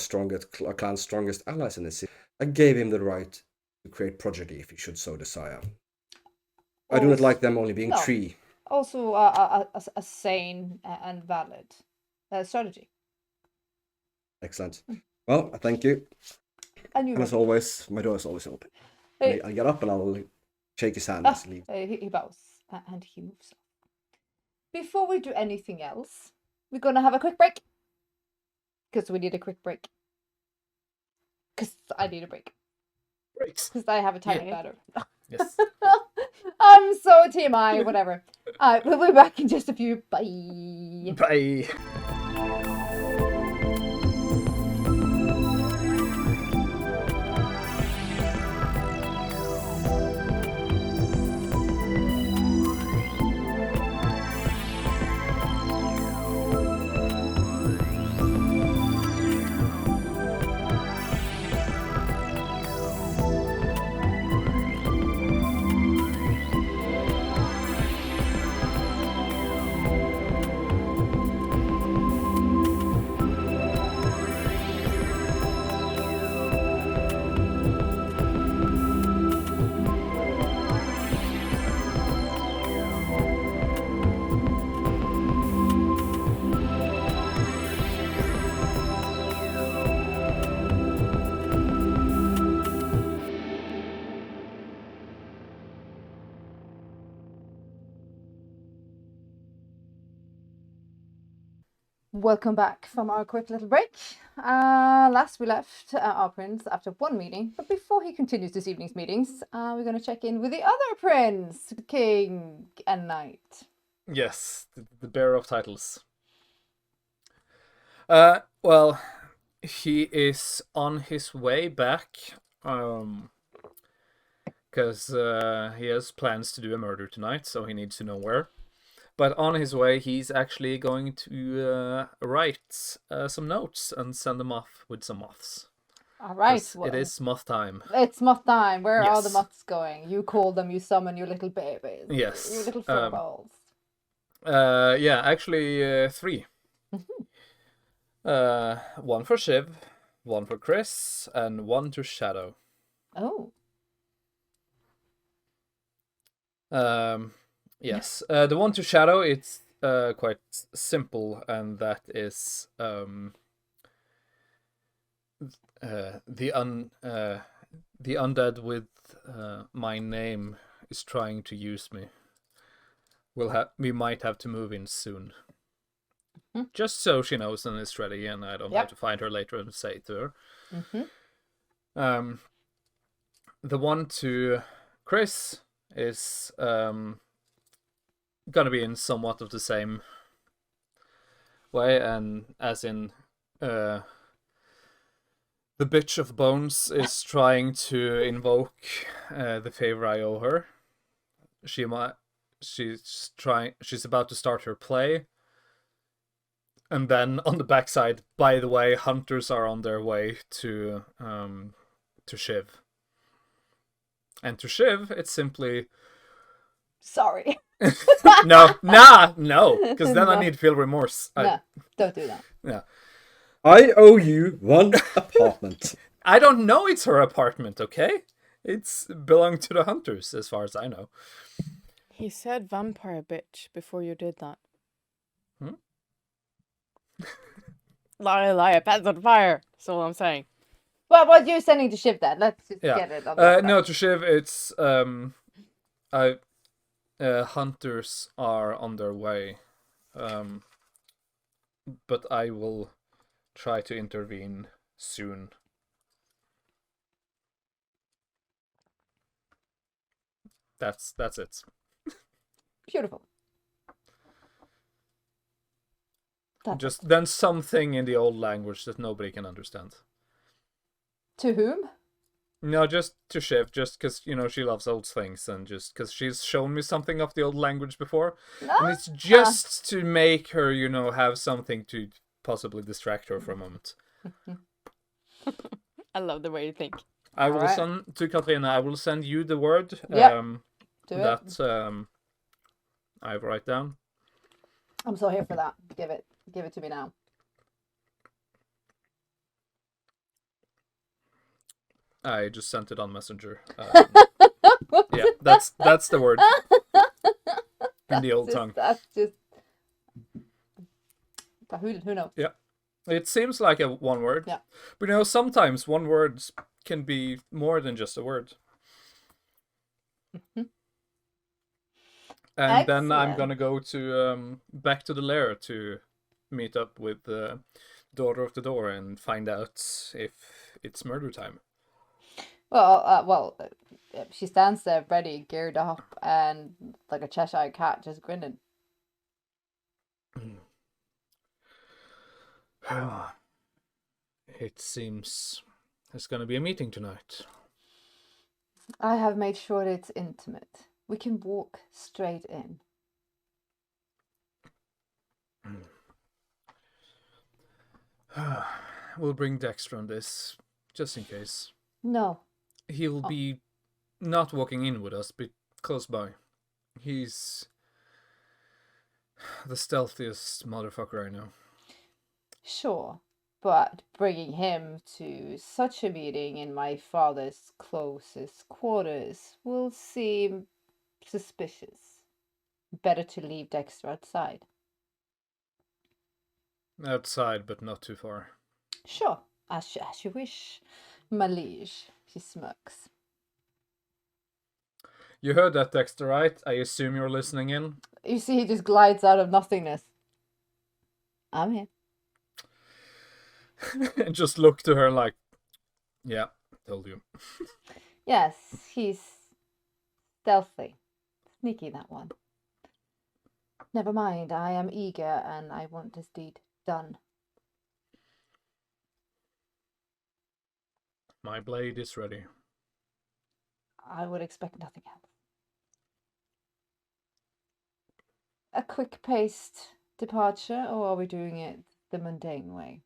Speaker 2: our clan's strongest allies in the city, I gave him the right to create progeny if he should so desire. I do not like them only being
Speaker 1: No.
Speaker 2: 3.
Speaker 1: Also a sane and valid strategy.
Speaker 2: Excellent. Well, thank you.
Speaker 1: And
Speaker 2: as always, my door is always open. I'll get up and I'll shake his hand as he leaves.
Speaker 1: He bows and he moves off. Before we do anything else, we're gonna have a quick break. Because we need a quick break. Because I need a break.
Speaker 4: Breaks.
Speaker 1: Because I have a tiny bladder.
Speaker 4: Yes.
Speaker 1: I'm so TMI, whatever. Alright, we'll be back in just a few. Bye.
Speaker 4: Bye.
Speaker 1: Welcome back from our quick little break. Last we left our prince after one meeting, but before he continues this evening's meetings, we're going to check in with the other prince, king and knight.
Speaker 4: Yes, the bearer of titles. Well, he is on his way back, because he has plans to do a murder tonight, so he needs to know where. But on his way, he's actually going to write some notes and send them off with some moths.
Speaker 1: All right.
Speaker 4: Well, it is moth time.
Speaker 1: It's moth time. Where are the moths going? You call them, you summon your little babies.
Speaker 4: Yes.
Speaker 1: Your little furballs.
Speaker 4: Yeah, actually 3.
Speaker 1: Mm-hmm.
Speaker 4: One for Shiv, one for Chris, and one to Shadow.
Speaker 1: Oh.
Speaker 4: Yes, the one to Shadow, it's quite simple, and that is the undead with my name is trying to use me. We might have to move in soon.
Speaker 1: Mm-hmm.
Speaker 4: Just so she knows and is ready, and I don't have to find her later and say it to her.
Speaker 1: Mm-hmm.
Speaker 4: The one to Chris is gonna be in somewhat of the same way, and as in the bitch of bones is trying to invoke the favor I owe her. She's about to start her play, and then on the backside, by the way, hunters are on their way to Shiv. And to Shiv, it's simply
Speaker 1: sorry.
Speaker 4: no, because then I need to feel remorse.
Speaker 1: No, don't do that.
Speaker 4: Yeah.
Speaker 2: I owe you one apartment.
Speaker 4: I don't know it's her apartment, okay? It's belonged to the hunters, as far as I know.
Speaker 3: He said vampire bitch before you did that. Liar, pants on fire. That's all I'm saying.
Speaker 1: Well, what you're sending to Shiv then? Let's just get it on
Speaker 4: no, to Shiv, it's hunters are on their way, but I will try to intervene soon. That's it.
Speaker 1: Beautiful.
Speaker 4: Just then something in the old language that nobody can understand.
Speaker 1: To whom?
Speaker 4: No, just to Shiv, just because, she loves old things, and just because she's shown me something of the old language before. No? And it's just to make her, have something to possibly distract her for a moment.
Speaker 3: I love the way you think.
Speaker 4: I will send to Katrina, I will send you the word.
Speaker 1: Do it.
Speaker 4: I write down.
Speaker 1: I'm so here for that. Give it to me now.
Speaker 4: I just sent it on Messenger.
Speaker 1: What
Speaker 4: Yeah,
Speaker 1: is
Speaker 4: that's the word in the old
Speaker 1: just,
Speaker 4: tongue.
Speaker 1: That's just. But who knows?
Speaker 4: Yeah, it seems like a one word.
Speaker 1: Yeah.
Speaker 4: But sometimes one word can be more than just a word.
Speaker 1: Mm-hmm.
Speaker 4: And then I'm
Speaker 1: Excellent.
Speaker 4: gonna go to back to the lair to meet up with the daughter of the door and find out if it's murder time.
Speaker 1: Well, she stands there ready, geared up, and like a Cheshire cat, just grinning.
Speaker 4: It seems there's gonna be a meeting tonight.
Speaker 1: I have made sure it's intimate. We can walk straight in.
Speaker 4: We'll bring Dexter on this, just in case.
Speaker 1: No.
Speaker 4: He'll be not walking in with us, but close by. He's the stealthiest motherfucker I know.
Speaker 1: Sure, but bringing him to such a meeting in my father's closest quarters will seem suspicious. Better to leave Dexter outside.
Speaker 4: Outside, but not too far.
Speaker 1: Sure, as you wish, my liege, she smirks.
Speaker 4: You heard that, Dexter, right? I assume you're listening in.
Speaker 1: You see, he just glides out of nothingness. I'm here.
Speaker 4: And just look to her like, yeah, told you.
Speaker 1: Yes, he's stealthy. Sneaky, that one. Never mind, I am eager and I want this deed done.
Speaker 4: My blade is ready.
Speaker 1: I would expect nothing else. A quick-paced departure, or are we doing it the mundane way?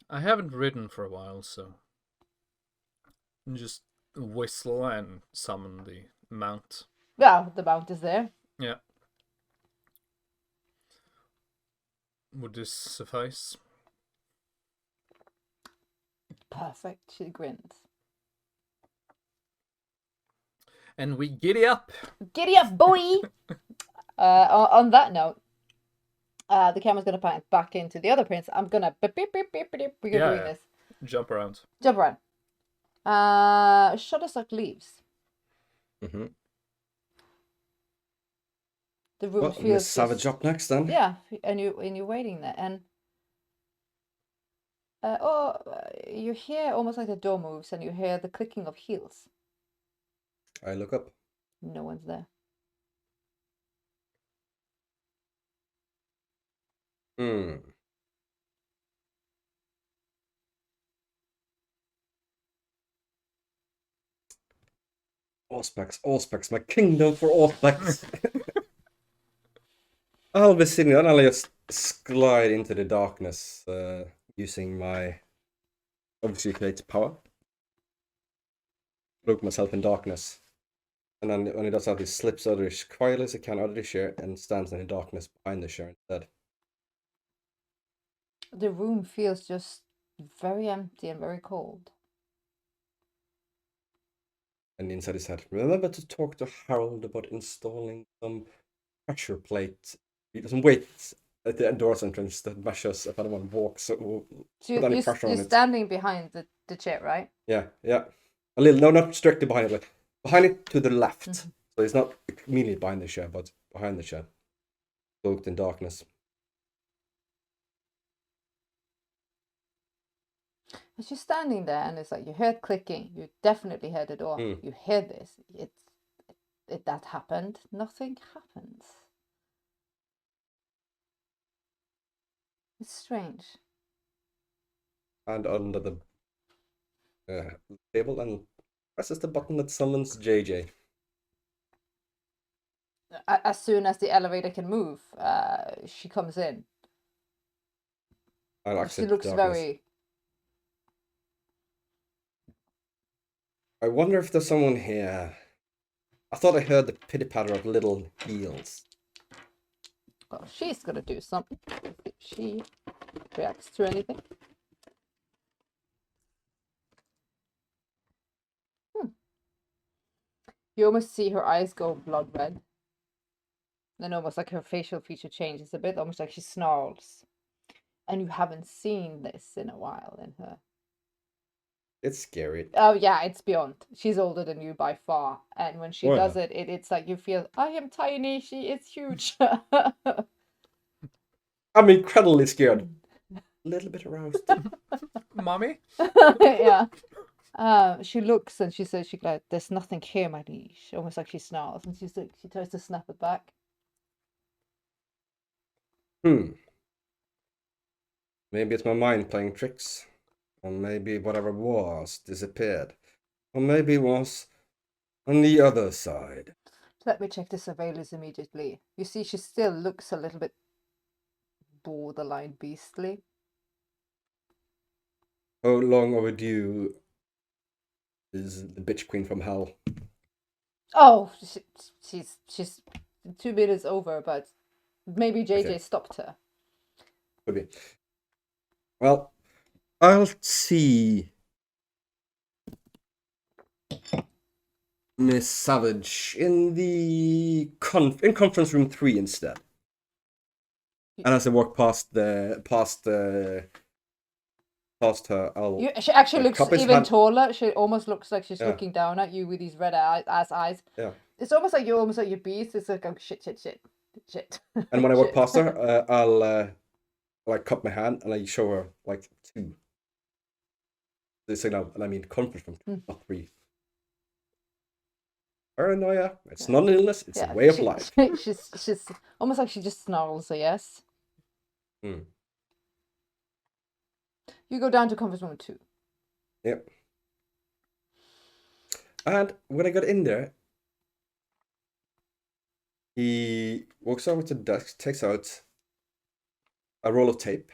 Speaker 4: I haven't ridden for a while, so just whistle and summon the mount.
Speaker 1: Well, the mount is there.
Speaker 4: Yeah. Would this suffice?
Speaker 1: Perfect, she grins.
Speaker 4: And we giddy up!
Speaker 1: Giddy up, boy! On that note, the camera's going to pan back into the other prince. I'm going to... We're doing this.
Speaker 4: Jump around.
Speaker 1: Jump around. Shutterstock leaves.
Speaker 2: Mm-hmm.
Speaker 1: The room
Speaker 2: Well,
Speaker 1: feels
Speaker 2: Miss Savage up next then.
Speaker 1: Yeah, and you're waiting there, and you hear almost like the door moves, and you hear the clicking of heels.
Speaker 2: I look up.
Speaker 1: No one's there.
Speaker 2: Auspex, my kingdom for Auspex. I'll be sitting there and I'll just glide into the darkness using my obviously create power. Cloak myself in darkness. And then when he does that, he slips out as quietly as he can out of the chair and stands in the darkness behind the chair instead.
Speaker 1: The room feels just very empty and very cold.
Speaker 2: And inside his head, remember to talk to Harold about installing some pressure plate, some weights at the door's entrance that measures if anyone walks. So
Speaker 1: you're standing behind the chair, right?
Speaker 2: Yeah. A little, no, not strictly behind it, but behind it to the left. Mm-hmm. So he's not immediately behind the chair, but behind the chair, cloaked in darkness.
Speaker 1: As you're standing there, and it's like you heard clicking, you definitely heard the door. You hear this. That happened. Nothing happens. It's strange.
Speaker 2: And under the table and presses the button that summons JJ.
Speaker 1: As soon as the elevator can move, she comes in. She looks very...
Speaker 2: I wonder if there's someone here. I thought I heard the pitter-patter of little heels.
Speaker 1: Well, she's gonna do something. If she reacts to anything. You almost see her eyes go blood red. And almost like her facial feature changes a bit, almost like she snarls. And you haven't seen this in a while in her.
Speaker 2: It's scary.
Speaker 1: Oh yeah, it's beyond. She's older than you by far. And when she
Speaker 2: Wow.
Speaker 1: does it, it's like you feel, I am tiny, she is huge.
Speaker 2: I'm incredibly scared. A little bit aroused.
Speaker 4: Mommy?
Speaker 1: Yeah. She looks and she says, "She like, there's nothing here, my liege." Almost like she snarls, and she tries to snap it back.
Speaker 2: Maybe it's my mind playing tricks. Or maybe whatever was disappeared. Or maybe it was on the other side.
Speaker 1: Let me check the surveillance immediately. You see, she still looks a little bit borderline beastly.
Speaker 2: How long overdue is the bitch queen from hell?
Speaker 1: Oh, she's 2 minutes over, but maybe JJ
Speaker 2: Okay.
Speaker 1: stopped her.
Speaker 2: Could be. Well, I'll see Miss Savage in the in conference room 3 instead. And as I walk past her, I'll.
Speaker 1: She actually looks
Speaker 2: cup his
Speaker 1: even
Speaker 2: hand-
Speaker 1: taller. She almost looks like she's
Speaker 2: Yeah.
Speaker 1: looking down at you with these red ass eyes.
Speaker 2: Yeah.
Speaker 1: It's almost like your beast. It's like, oh shit.
Speaker 2: And when I walk
Speaker 1: Shit.
Speaker 2: past her, I'll like cup my hand and I show her like 2. The signal, and I mean conference room 2, not 3. Paranoia. It's not an illness. It's a way of life.
Speaker 1: She's almost like she just snarls a yes. You go down to conference room 2.
Speaker 2: Yep. And when I got in there, he walks over to the desk, takes out a roll of tape,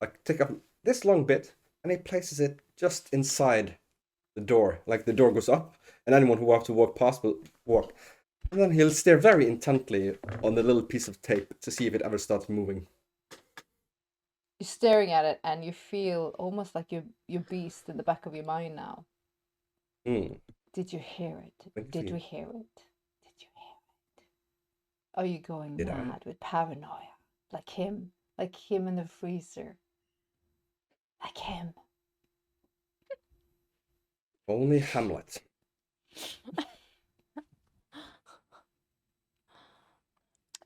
Speaker 2: like take up this long bit, and he places it just inside the door. Like the door goes up, and anyone who wants to walk past will walk. And then he'll stare very intently on the little piece of tape to see if it ever starts moving.
Speaker 1: You're staring at it, and you feel almost like your beast in the back of your mind now. Did you hear it? Did we hear it? Did you hear it? Are you going mad with paranoia? Like him in the freezer. Like him.
Speaker 2: Only Hamlet.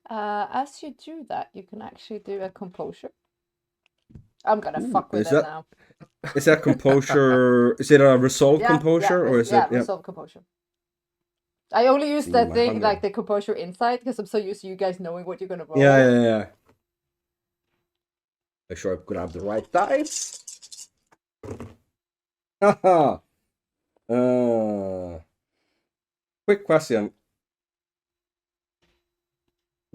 Speaker 1: As you do that, you can actually do a composure. I'm gonna fuck with it now.
Speaker 2: Is that composure? Is it a resolve composure, or is it?
Speaker 1: Resolve composure. I only use that thing,
Speaker 2: hunger.
Speaker 1: like the composure insight, because I'm so used to you guys knowing what you're gonna roll.
Speaker 2: Yeah. Make sure I grab the right dice. Haha. Quick question.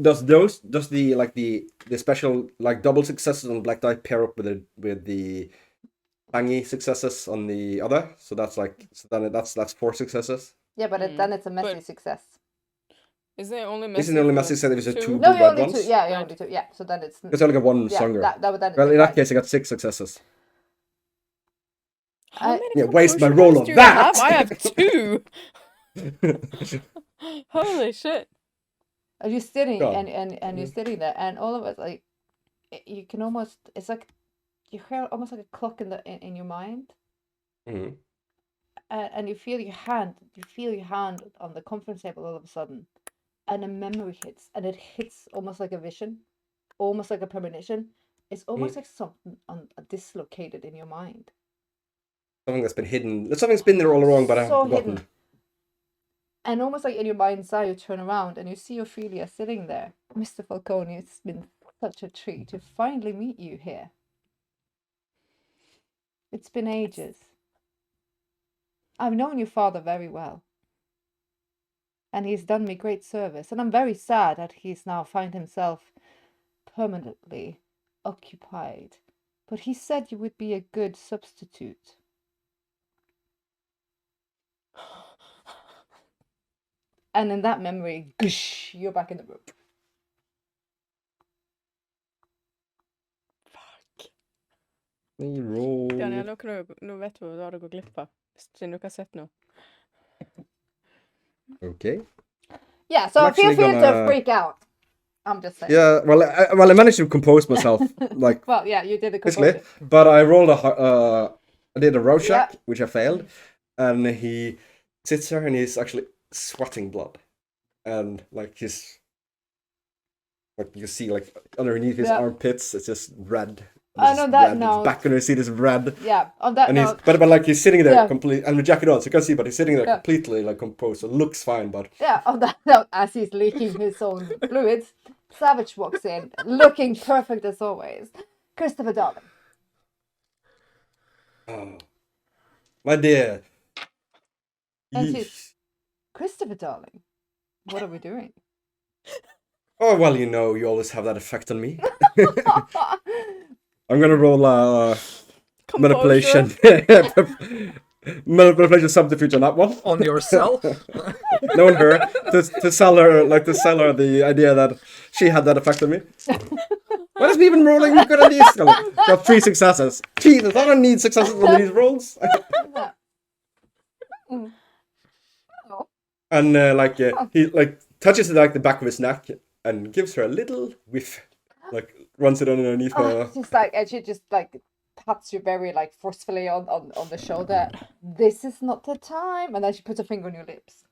Speaker 2: Does the special like double successes on black die pair up with the tangy successes on the other? So that's that's 4 successes.
Speaker 1: Yeah, but then it's a messy success.
Speaker 3: Isn't it only messy?
Speaker 2: Isn't it only messy said it was a 2
Speaker 1: No,
Speaker 2: blue
Speaker 1: you only
Speaker 2: ones?
Speaker 1: 2. Yeah, you only 2. Yeah, so then it's.
Speaker 2: Because I only got 1 stronger. Well, in that case, I got 6 successes.
Speaker 3: How many
Speaker 2: waste my
Speaker 3: composure
Speaker 2: roll
Speaker 3: dice
Speaker 2: on
Speaker 3: do you
Speaker 2: that!
Speaker 3: have? I have 2. Holy shit!
Speaker 1: Are you sitting
Speaker 2: God.
Speaker 1: and you're sitting there, and all of it, like, you can almost, it's like you hear almost like a clock in your mind.
Speaker 2: Mm-hmm.
Speaker 1: And you feel your hand on the conference table all of a sudden, and a memory hits, and it hits almost like a vision, almost like a premonition. It's almost like something dislocated in your mind.
Speaker 2: Something that's been hidden. Something's been there all along, but I haven't forgotten.
Speaker 1: Hidden. And almost like in your mind's eye, you turn around and you see Ophelia sitting there. Mr. Falcone, it's been such a treat to finally meet you here. It's been ages. I've known your father very well. And he's done me great service. And I'm very sad that he's now find himself permanently occupied. But he said you would be a good substitute. And in that memory, goosh, you're back in the room.
Speaker 2: We roll.
Speaker 3: Daniel, nå vet du hva du går glipp av. Siden du ikke har sett noe.
Speaker 2: Okay.
Speaker 1: Yeah, so
Speaker 2: I'm
Speaker 1: feel
Speaker 2: actually
Speaker 1: free to
Speaker 2: gonna-
Speaker 1: freak out. I'm just saying.
Speaker 2: Yeah, well, I managed to compose myself, like,
Speaker 1: Well, yeah, you did a
Speaker 2: basically,
Speaker 1: composition.
Speaker 2: but I rolled I did a road check,
Speaker 1: Yeah.
Speaker 2: which I failed, and he sits there and he's actually sweating blood, and like you see, like underneath his
Speaker 1: Yeah.
Speaker 2: armpits, it's just red.
Speaker 1: I
Speaker 2: This
Speaker 1: know
Speaker 2: is
Speaker 1: that
Speaker 2: red.
Speaker 1: note.
Speaker 2: His back under his seat is red,
Speaker 1: Yeah, on that
Speaker 2: and he's
Speaker 1: note,
Speaker 2: but like he's sitting there
Speaker 1: Yeah.
Speaker 2: complete, and with jacket on, so you can see, but he's sitting there
Speaker 1: Yeah.
Speaker 2: completely like composed, so looks fine, but
Speaker 1: yeah, on that note, as he's leaking his own fluids, Savage walks in, looking perfect as always. Christopher Darling.
Speaker 2: oh, my dear.
Speaker 1: And
Speaker 2: Yeesh.
Speaker 1: she's- Christopher Darling, what are we doing?
Speaker 2: Oh well, you know, you always have that effect on me. I'm gonna roll manipulation. Manipulation subterfuge on that one.
Speaker 4: On yourself?
Speaker 2: No on her to sell her the idea that she had that effect on me. What is me even rolling good on these? Got 3 successes. Jesus, I don't need successes on these rolls.
Speaker 1: Mm. Oh.
Speaker 2: And he like touches like the back of his neck and gives her a little whiff, like runs it underneath her.
Speaker 1: She's like, and she just like pats you very like forcefully on the shoulder. This is not the time, and then she puts a finger on your lips.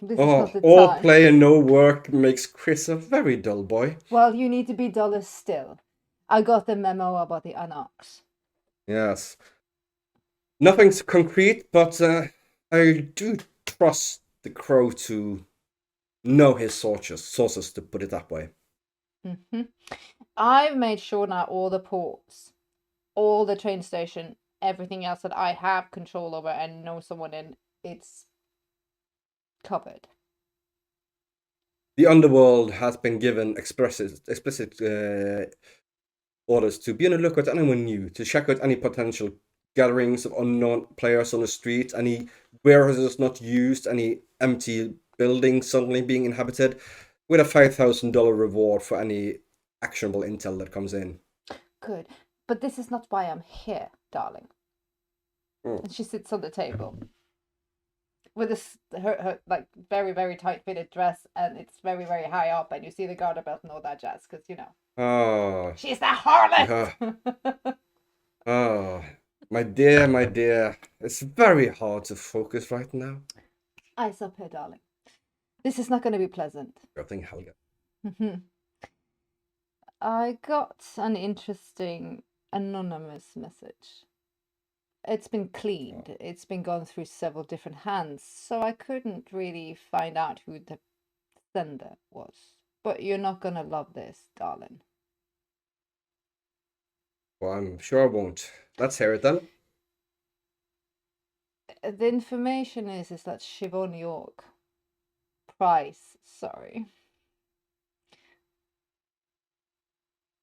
Speaker 1: This is
Speaker 2: Oh,
Speaker 1: not the
Speaker 2: all
Speaker 1: time.
Speaker 2: play and no work makes Chris a very dull boy.
Speaker 1: Well, you need to be duller still. I got the memo about the Anox.
Speaker 2: Yes. Nothing's concrete, but I do trust the crow to know his sources, to put it that way.
Speaker 1: Mm-hmm. I've made sure now all the ports, all the train station, everything else that I have control over and know someone in, it's covered.
Speaker 2: The underworld has been given explicit orders to be on the lookout at anyone new, to check out any potential gatherings of unknown players on the street, any warehouses not used, any empty buildings suddenly being inhabited, with a $5,000 reward for any actionable intel that comes in.
Speaker 1: Good. But this is not why I'm here, darling.
Speaker 2: Oh.
Speaker 1: And she sits on the table with this her like very, very tight fitted dress, and it's very, very high up, and you see the garter belt and all that jazz, because you know.
Speaker 2: Oh,
Speaker 1: She's the harlot!
Speaker 2: oh, my dear, it's very hard to focus right now.
Speaker 1: Eyes up here, darling. This is not going to be pleasant.
Speaker 2: I think Helga.
Speaker 1: I got an interesting anonymous message. It's been cleaned. It's been gone through several different hands, so I couldn't really find out who the sender was. But you're not gonna love this, darling.
Speaker 2: Well, I'm sure I won't. Let's hear it then.
Speaker 1: The information is that Siobhan Price,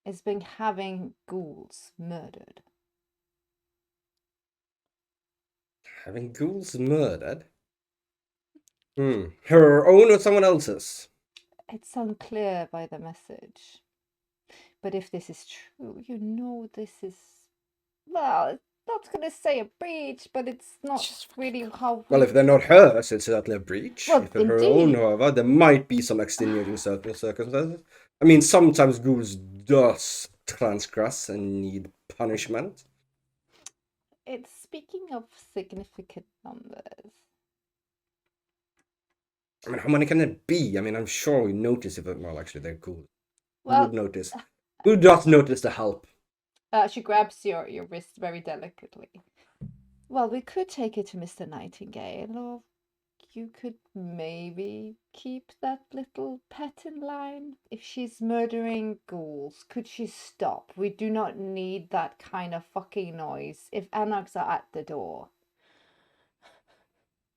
Speaker 1: has been having ghouls murdered.
Speaker 2: Having ghouls murdered? Her own or someone else's?
Speaker 1: It's unclear by the message. But if this is true, you know this is, well, it's not going to say a breach, but it's not
Speaker 3: Just
Speaker 1: really how...
Speaker 2: Well, if they're not hers, it's certainly a breach.
Speaker 1: Well,
Speaker 2: if they're her own,
Speaker 1: indeed.
Speaker 2: however, there might be some extenuating circumstances. I mean, sometimes ghouls does transgress and need punishment.
Speaker 1: It's speaking of significant numbers.
Speaker 2: I mean, how many can it be? I mean, I'm sure we notice if, well, actually, they're cool. Who
Speaker 1: Well,
Speaker 2: would notice? Who does notice the help?
Speaker 1: she grabs your wrist very delicately. Well, we could take it to Mr. Nightingale, or you could maybe keep that little pet in line. If she's murdering ghouls, could she stop? We do not need that kind of fucking noise if Anox are at the door.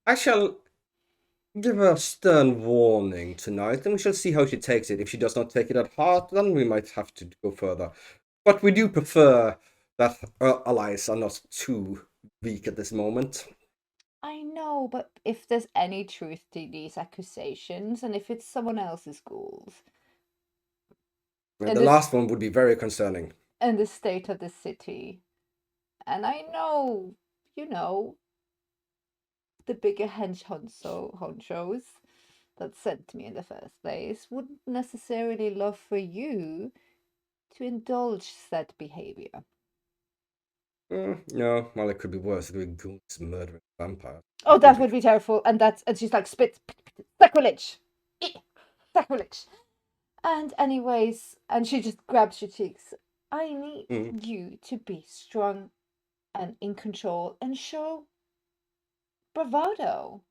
Speaker 2: I shall give her a stern warning tonight, and we shall see how she takes it. If she does not take it at heart, then we might have to go further. But we do prefer that our allies are not too weak at this moment.
Speaker 1: I know, but if there's any truth to these accusations, and if it's someone else's ghouls,
Speaker 2: And
Speaker 1: and
Speaker 2: the
Speaker 1: this
Speaker 2: last one would be very concerning.
Speaker 1: and the state of the city, and I know, the bigger honchos that sent me in the first place wouldn't necessarily love for you to indulge said behavior.
Speaker 2: No, well, it could be worse. It could be ghouls murdering vampires.
Speaker 1: Oh, that would be terrible. And she's like, spit, sacrilege, sacrilege. And anyways, and she just grabs your cheeks. I need you to be strong and in control and show bravado.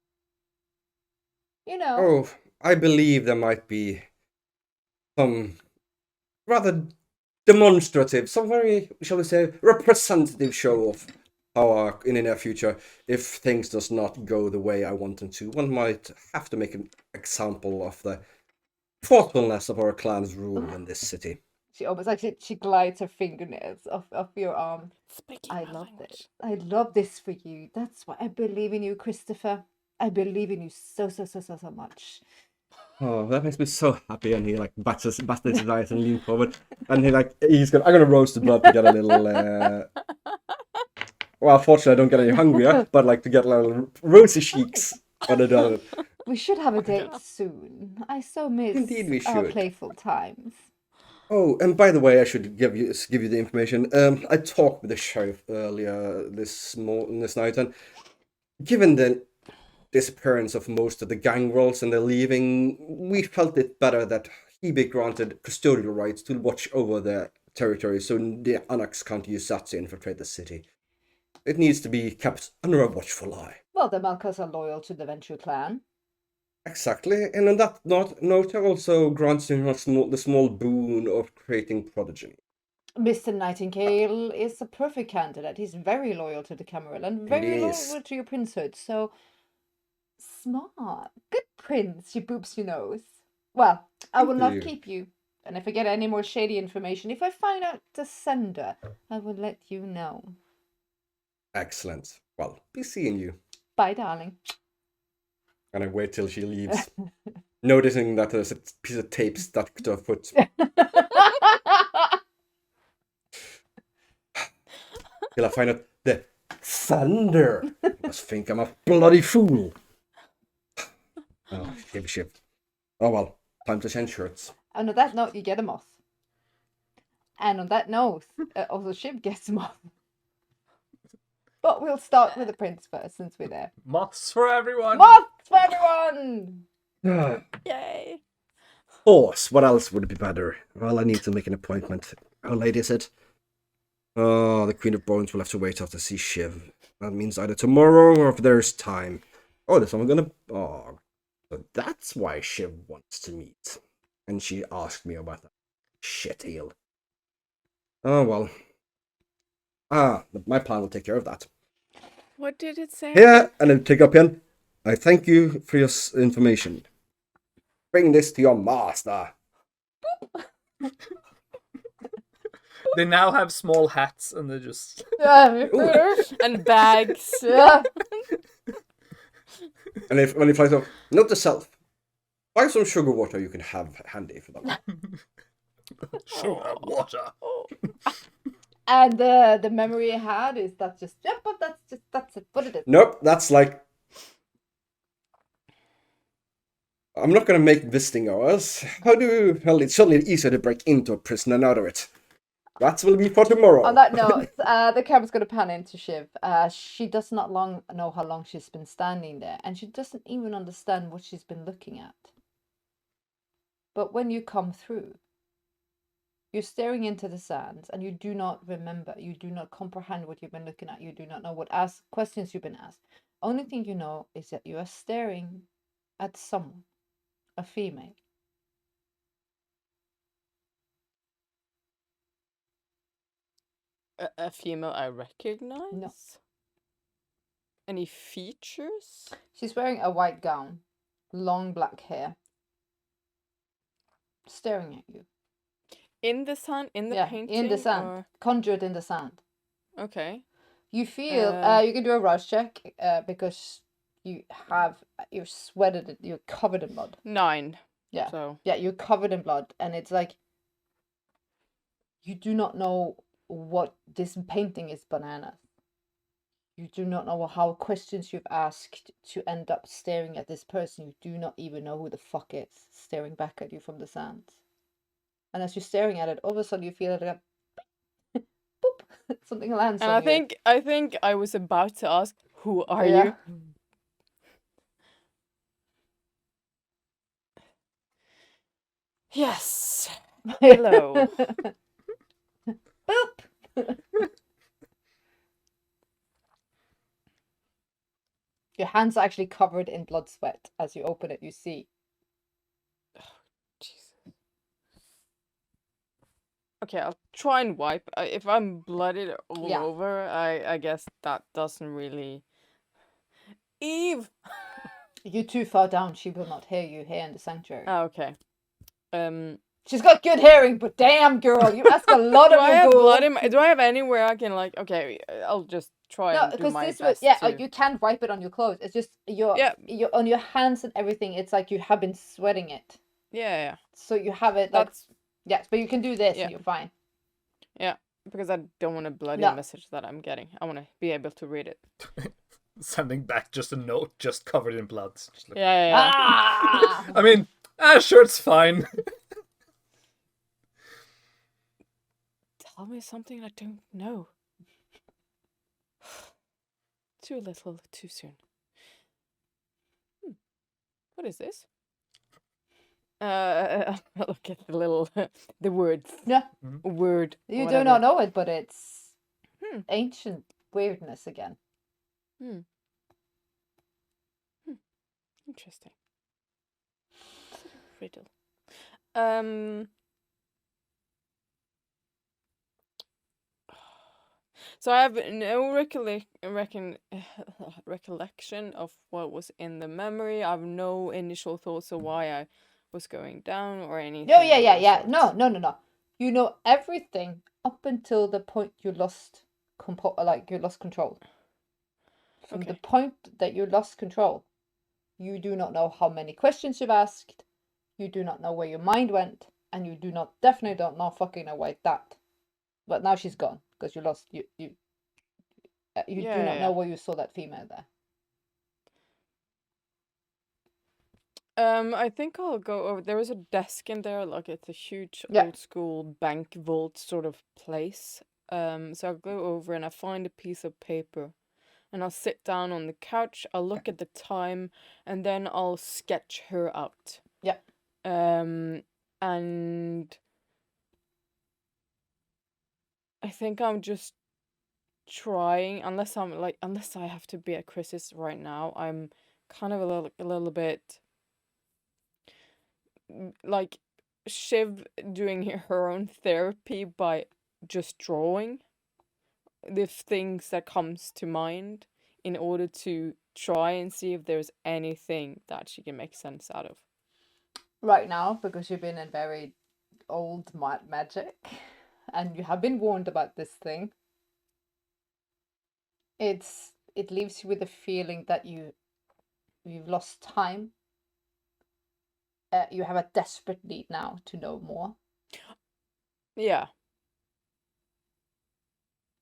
Speaker 2: Oh, I believe there might be some rather demonstrative, some very, shall we say, representative show of how in the near future, if things does not go the way I want them to, one might have to make an example of the thoughtfulness of our clan's rule in this city.
Speaker 1: She almost like she glides her fingernails off your arm.
Speaker 3: Speaking
Speaker 1: I
Speaker 3: my
Speaker 1: love
Speaker 3: language.
Speaker 1: this. I love this for you. That's why I believe in you, Christopher. I believe in you so much.
Speaker 2: Oh, that makes me so happy. And he like bats his eyes and leans forward, and I'm gonna roast the blood to get a little. Well, fortunately, I don't get any hungrier, but like to get a little rosy cheeks on the dollar.
Speaker 1: We should have a date soon. I so miss
Speaker 2: Indeed we
Speaker 1: our
Speaker 2: should.
Speaker 1: playful times.
Speaker 2: Oh, and by the way, I should give you the information. I talked with the sheriff earlier this night, and given the disappearance of most of the gang rolls and they're leaving, we felt it better that he be granted custodial rights to watch over the territory, so the Anarchs can't use that to infiltrate the city. It needs to be kept under a watchful eye.
Speaker 1: Well, the Malkas are loyal to the Venture clan.
Speaker 2: Exactly, and on that note, I also grants him the small boon of creating progeny.
Speaker 1: Mr. Nightingale is a perfect candidate. He's very loyal to the Camarilla and very loyal to your princehood. So smart. Good prince, you boops your nose. Well, I will not keep you. And if I get any more shady information, if I find out the sender, I will let you know.
Speaker 2: Excellent. Well, be seeing you.
Speaker 1: Bye, darling.
Speaker 2: And I wait till she leaves, noticing that there's a piece of tape stuck to her foot. Till I find out the thunder. You must think I'm a bloody fool. Oh, ship. Oh well, time to change shirts.
Speaker 1: And on that note, you get a moth. And on that note, also Shiv gets a moth. But we'll start with the prince first, since we're there.
Speaker 4: Moths for everyone!
Speaker 1: Moths for everyone!
Speaker 3: Yay!
Speaker 2: Horse, what else would be better? Well, I need to make an appointment. How late is it? Oh, the Queen of Bones will have to wait out to see Shiv. That means either tomorrow or if there's time. Oh, there's someone gonna... Oh, so that's why Shiv wants to meet. And she asked me about that shit heel. Oh, well. My plan will take care of that.
Speaker 3: What did it say?
Speaker 2: Here, and then take up pen. I thank you for your information. Bring this to your master.
Speaker 4: They now have small hats and they're just...
Speaker 3: And bags.
Speaker 2: And when he flies off, note to self. Buy some sugar water you can have handy for them.
Speaker 4: Sugar water.
Speaker 1: And the memory I had is that's it. What it is.
Speaker 2: Nope, that's like... I'm not gonna make visiting hours. Well, it's certainly easier to break into a prison than out of it. That will be for tomorrow.
Speaker 1: On that note, the camera's going to pan into Shiv. She does not know how long she's been standing there, and she doesn't even understand what she's been looking at. But when you come through, you're staring into the sands, and you do not remember, you do not comprehend what you've been looking at, you do not know what questions you've been asked. Only thing you know is that you are staring at someone, a female.
Speaker 3: A female I recognize?
Speaker 1: No.
Speaker 3: Any features?
Speaker 1: She's wearing a white gown, long black hair, staring at you.
Speaker 3: In the sand? In the painting?
Speaker 1: In the sand.
Speaker 3: Or...
Speaker 1: Conjured in the sand.
Speaker 3: Okay.
Speaker 1: You feel, you can do a rush check, because you're sweated, you're covered in blood.
Speaker 3: 9.
Speaker 1: Yeah.
Speaker 3: So
Speaker 1: Yeah, you're covered in blood, and it's like you do not know what this painting is bananas. You do not know how questions you've asked to end up staring at this person. You do not even know who the fuck is staring back at you from the sands. And as you're staring at it, all of a sudden you feel it like a boop, something lands
Speaker 3: and
Speaker 1: on
Speaker 3: I
Speaker 1: you.
Speaker 3: think I was about to ask, who are
Speaker 1: Yeah.
Speaker 3: you? Yes. Hello.
Speaker 1: Boop. Your hands are actually covered in blood sweat. As you open it, you see.
Speaker 3: Jesus. Okay, I'll try and wipe. If I'm blooded all
Speaker 1: Yeah.
Speaker 3: over, I guess that doesn't really. Eve.
Speaker 1: You're too far down. She will not hear you here in the sanctuary.
Speaker 3: Oh, okay.
Speaker 1: She's got good hearing, but damn, girl, you ask a lot
Speaker 3: Do
Speaker 1: of
Speaker 3: I
Speaker 1: your
Speaker 3: have
Speaker 1: ghoul.
Speaker 3: blood in my, do I have anywhere I can like? Okay, I'll just try
Speaker 1: No,
Speaker 3: and do
Speaker 1: because
Speaker 3: my
Speaker 1: this
Speaker 3: best.
Speaker 1: was yeah.
Speaker 3: to...
Speaker 1: You can wipe it on your clothes. It's just your on your hands and everything. It's like you have been sweating it.
Speaker 3: Yeah.
Speaker 1: So you have it like
Speaker 3: That's
Speaker 1: yes, but you can do this
Speaker 3: Yeah.
Speaker 1: and you're fine.
Speaker 3: yeah. Because I don't want to bloody
Speaker 1: No.
Speaker 3: message that I'm getting. I want to be able to read it.
Speaker 4: Sending back just a note, just covered in blood. Just like,
Speaker 3: Yeah.
Speaker 1: Ah!
Speaker 4: I mean, sure, it's fine.
Speaker 3: Tell me something I don't know. Too little, too soon. What is this? Look at the little the words.
Speaker 1: Yeah.
Speaker 3: Word.
Speaker 1: You do
Speaker 3: whatever.
Speaker 1: not know it, but it's
Speaker 3: Hmm.
Speaker 1: ancient weirdness again.
Speaker 3: Interesting. Riddle. So I have no recollection of what was in the memory. I have no initial thoughts of why I was going down or anything.
Speaker 1: No,
Speaker 3: of the
Speaker 1: yeah.
Speaker 3: sort.
Speaker 1: No. You know everything up until the point you lost you lost control. From the point that you lost control, you do not know how many questions you've asked. You do not know where your mind went, and you definitely don't know fucking know why that. But now she's gone because you lost you do not know where you saw that female there.
Speaker 3: I think I'll go over. There is a desk in there, like it's a huge
Speaker 1: Yeah.
Speaker 3: old school bank vault sort of place. So I'll go over and I find a piece of paper, and I'll sit down on the couch. I'll look at the time, and then I'll sketch her out.
Speaker 1: Yeah.
Speaker 3: And I think I'm just trying, unless I have to be at Chris's right now. I'm kind of a little bit like Shiv doing her own therapy by just drawing the things that comes to mind in order to try and see if there's anything that she can make sense out of.
Speaker 1: Right now, because you've been in very old magic, and you have been warned about this thing, it leaves you with a feeling that you've lost time. You have a desperate need now to know more.
Speaker 3: Yeah.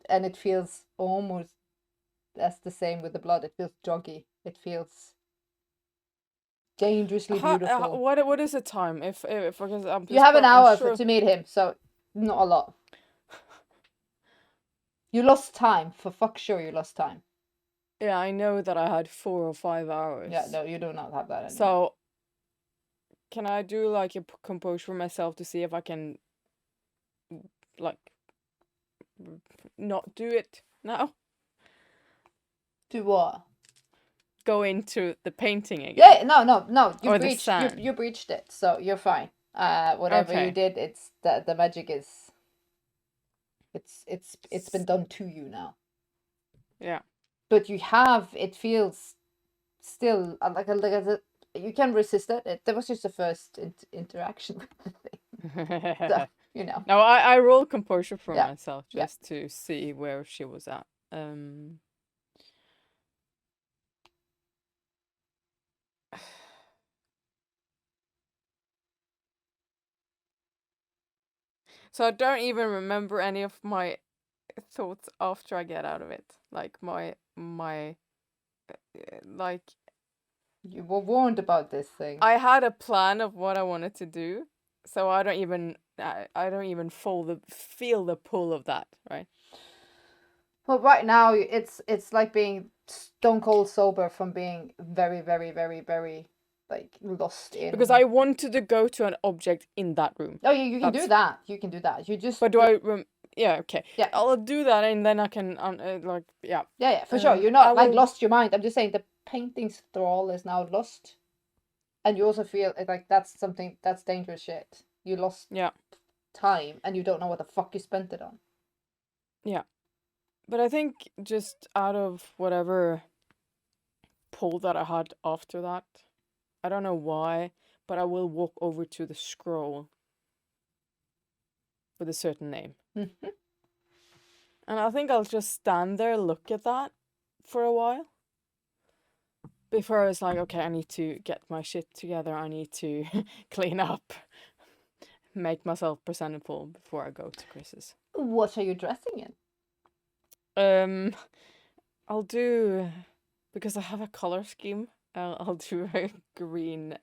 Speaker 1: And it feels almost as the same with the blood. It feels joggy. It feels dangerously beautiful.
Speaker 3: What is the time? If because
Speaker 1: you have an hour to meet him, so not a lot. You lost time. For fuck's sure, you lost time.
Speaker 3: Yeah, I know that I had 4 or 5 hours.
Speaker 1: Yeah, no, you do not have that anymore.
Speaker 3: So, can I do like a composure for myself to see if I can, like, not do it now?
Speaker 1: Do what?
Speaker 3: Go into the painting again.
Speaker 1: Yeah, no. You breached it, so you're fine. Whatever you did, it's the magic is. It's been done to you now.
Speaker 3: Yeah.
Speaker 1: But it feels still like you can resist it. That was just the first interaction with the thing. So, you know.
Speaker 3: No, I roll composure for myself just to see where she was at. So I don't even remember any of my thoughts after I get out of it. Like my like
Speaker 1: You were warned about this thing.
Speaker 3: I had a plan of what I wanted to do, so I don't even feel the pull of that, right?
Speaker 1: But right now, it's like being stone cold sober from being very, very, very, very like lost in.
Speaker 3: Because I wanted to go to an object in that room.
Speaker 1: Oh, you can do that. You can do that. You just.
Speaker 3: But do I? Yeah, okay.
Speaker 1: Yeah.
Speaker 3: I'll do that, and then I can like yeah.
Speaker 1: Yeah, for sure. You're not
Speaker 3: I
Speaker 1: like
Speaker 3: will-
Speaker 1: lost your mind. I'm just saying the painting's thrall is now lost, and you also feel like that's dangerous shit. You lost
Speaker 3: Yeah.
Speaker 1: time, and you don't know what the fuck you spent it on.
Speaker 3: Yeah. But I think just out of whatever pull that I had after that, I don't know why, but I will walk over to the scroll with a certain name.
Speaker 1: Mhm.
Speaker 3: And I think I'll just stand there, look at that for a while. Before it's like, okay, I need to get my shit together. I need to clean up, make myself presentable before I go to Chris's.
Speaker 1: What are you dressing in?
Speaker 3: I'll do, because I have a color scheme. I'll do a green,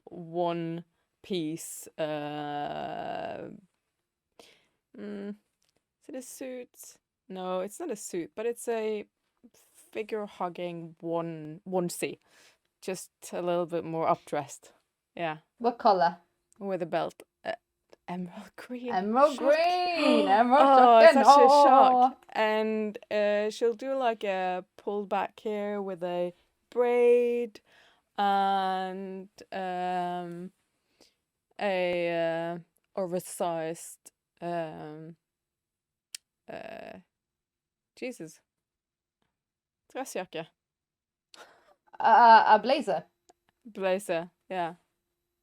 Speaker 3: one piece. Is it a suit? No, it's not a suit, but it's a figure hugging onesie, just a little bit more updressed. Yeah,
Speaker 1: What color?
Speaker 3: with a belt. Emerald green.
Speaker 1: Emerald
Speaker 3: Shock.
Speaker 1: green. Emerald
Speaker 3: Oh, it's
Speaker 1: shocking.
Speaker 3: such a
Speaker 1: Oh.
Speaker 3: shock. And she'll do like a pull back here with a braid and a oversized Jesus. Dressjakke.
Speaker 1: A blazer.
Speaker 3: Blazer, yeah.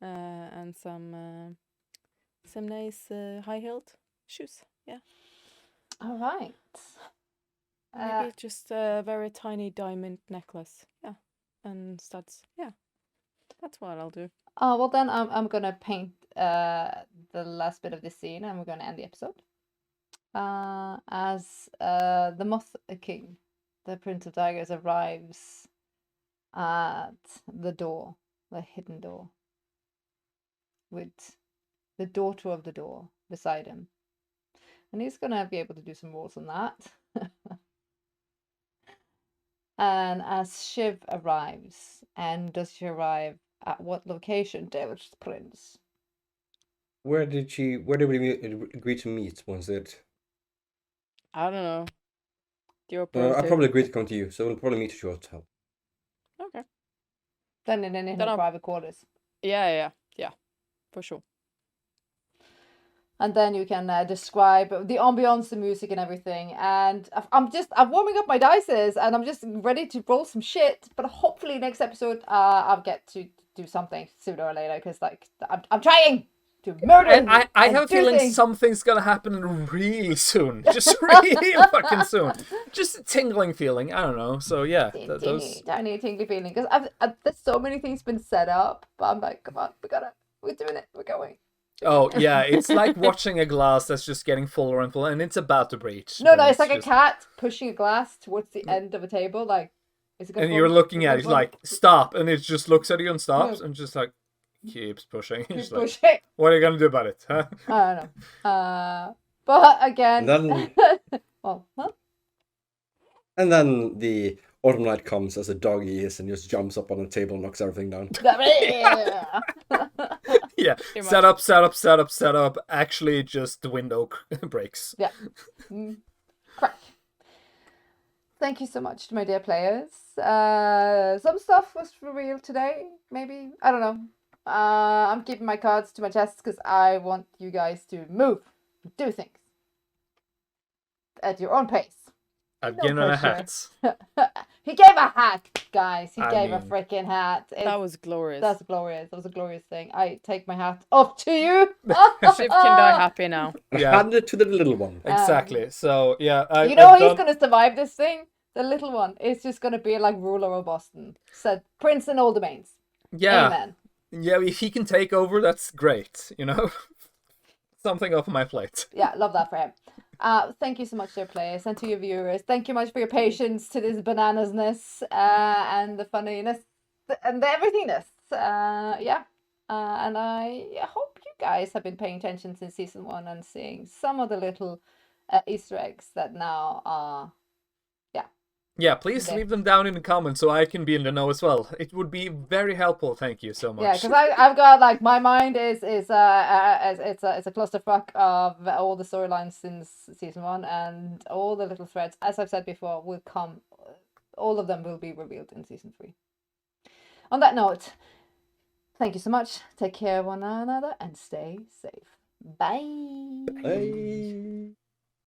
Speaker 3: And some nice high-heeled shoes, yeah.
Speaker 1: All right.
Speaker 3: Maybe just a very tiny diamond necklace, yeah. And studs, yeah. That's what I'll do.
Speaker 1: Well then I'm gonna paint the last bit of this scene, and we're gonna end the episode. As the Moth King, the Prince of Daggers, arrives at the door, the hidden door, with the daughter of the door beside him. And he's gonna be able to do some rolls on that. And as Shiv arrives, and does she arrive at what location, David's Prince?
Speaker 2: Where did we agree to meet? Was it?
Speaker 3: I don't know. Your
Speaker 2: I
Speaker 3: prerogative.
Speaker 2: probably agreed to come to you, so we'll probably meet at your hotel.
Speaker 3: Okay.
Speaker 1: Then in
Speaker 3: Then
Speaker 1: her
Speaker 3: I'll-
Speaker 1: private quarters.
Speaker 3: Yeah, for sure.
Speaker 1: And then you can describe the ambiance, the music, and everything. And I'm warming up my dices, and I'm just ready to roll some shit. But hopefully next episode, I'll get to do something sooner or later, because like I'm trying to murder.
Speaker 4: And I
Speaker 1: and
Speaker 4: have a
Speaker 1: do
Speaker 4: feeling
Speaker 1: things.
Speaker 4: something's gonna happen really soon. Just really fucking soon. Just a tingling feeling. I don't know. So yeah, those.
Speaker 1: Tiny tingly feeling, because there's so many things been set up, but I'm like, come on, we're doing it, we're going.
Speaker 4: Oh yeah, it's like watching a glass that's just getting fuller and fuller, and it's about to breach.
Speaker 1: No,
Speaker 4: but
Speaker 1: it's like
Speaker 4: just...
Speaker 1: a cat pushing a glass towards the end of a table, like. Is it gonna
Speaker 4: And
Speaker 1: fall?
Speaker 4: you're looking
Speaker 1: Is
Speaker 4: at
Speaker 1: it
Speaker 4: it, it's
Speaker 1: gonna
Speaker 4: like stop, and it just looks at you and stops,
Speaker 1: No.
Speaker 4: and just like keeps pushing.
Speaker 1: fall?
Speaker 4: It's
Speaker 1: Keep
Speaker 4: like,
Speaker 1: pushing.
Speaker 4: what are you gonna do about it? Huh?
Speaker 1: I don't know. But again.
Speaker 2: And then,
Speaker 1: Well, huh?
Speaker 2: and then the autumn night comes as a doggy is and just jumps up on the table and knocks everything down.
Speaker 4: Yeah,
Speaker 3: Pretty
Speaker 4: set up. Actually, just the window breaks.
Speaker 1: Yeah. Crack. Thank you so much, my dear players. Some stuff was revealed today, maybe. I don't know. I'm keeping my cards to my chest because I want you guys to move, do things at your own pace.
Speaker 4: I've
Speaker 1: No
Speaker 4: given a
Speaker 1: pressure.
Speaker 4: hat.
Speaker 1: He gave a hat, guys. He
Speaker 4: I
Speaker 1: gave a
Speaker 4: mean-
Speaker 1: freaking hat.
Speaker 3: That was glorious.
Speaker 1: That's glorious. That was a glorious thing. I take my hat off to you.
Speaker 3: Shiv can die happy now.
Speaker 2: And
Speaker 4: Yeah.
Speaker 2: hand it to the little one.
Speaker 4: Exactly. So yeah,
Speaker 1: You know
Speaker 4: I've
Speaker 1: he's
Speaker 4: done-
Speaker 1: gonna survive this thing? The little one is just gonna be like ruler of Boston. Said Prince in all domains.
Speaker 4: Yeah,
Speaker 1: Amen.
Speaker 4: yeah. If he can take over, that's great. You know. something off my plate.
Speaker 1: Yeah, love that for him. Thank you so much, dear players, and to your viewers. Thank you much for your patience to this bananasness and the funniness and the everythingness. And I hope you guys have been paying attention since season 1 and seeing some of the little Easter eggs that now are.
Speaker 4: Yeah, please leave them down in the comments so I can be in the know as well. It would be very helpful. Thank you so much.
Speaker 1: Yeah, because I've got like my mind is it's a clusterfuck of all the storylines since season 1, and all the little threads, as I've said before, will come. All of them will be revealed in season 3. On that note, thank you so much. Take care of one another and stay safe. Bye.
Speaker 2: Bye.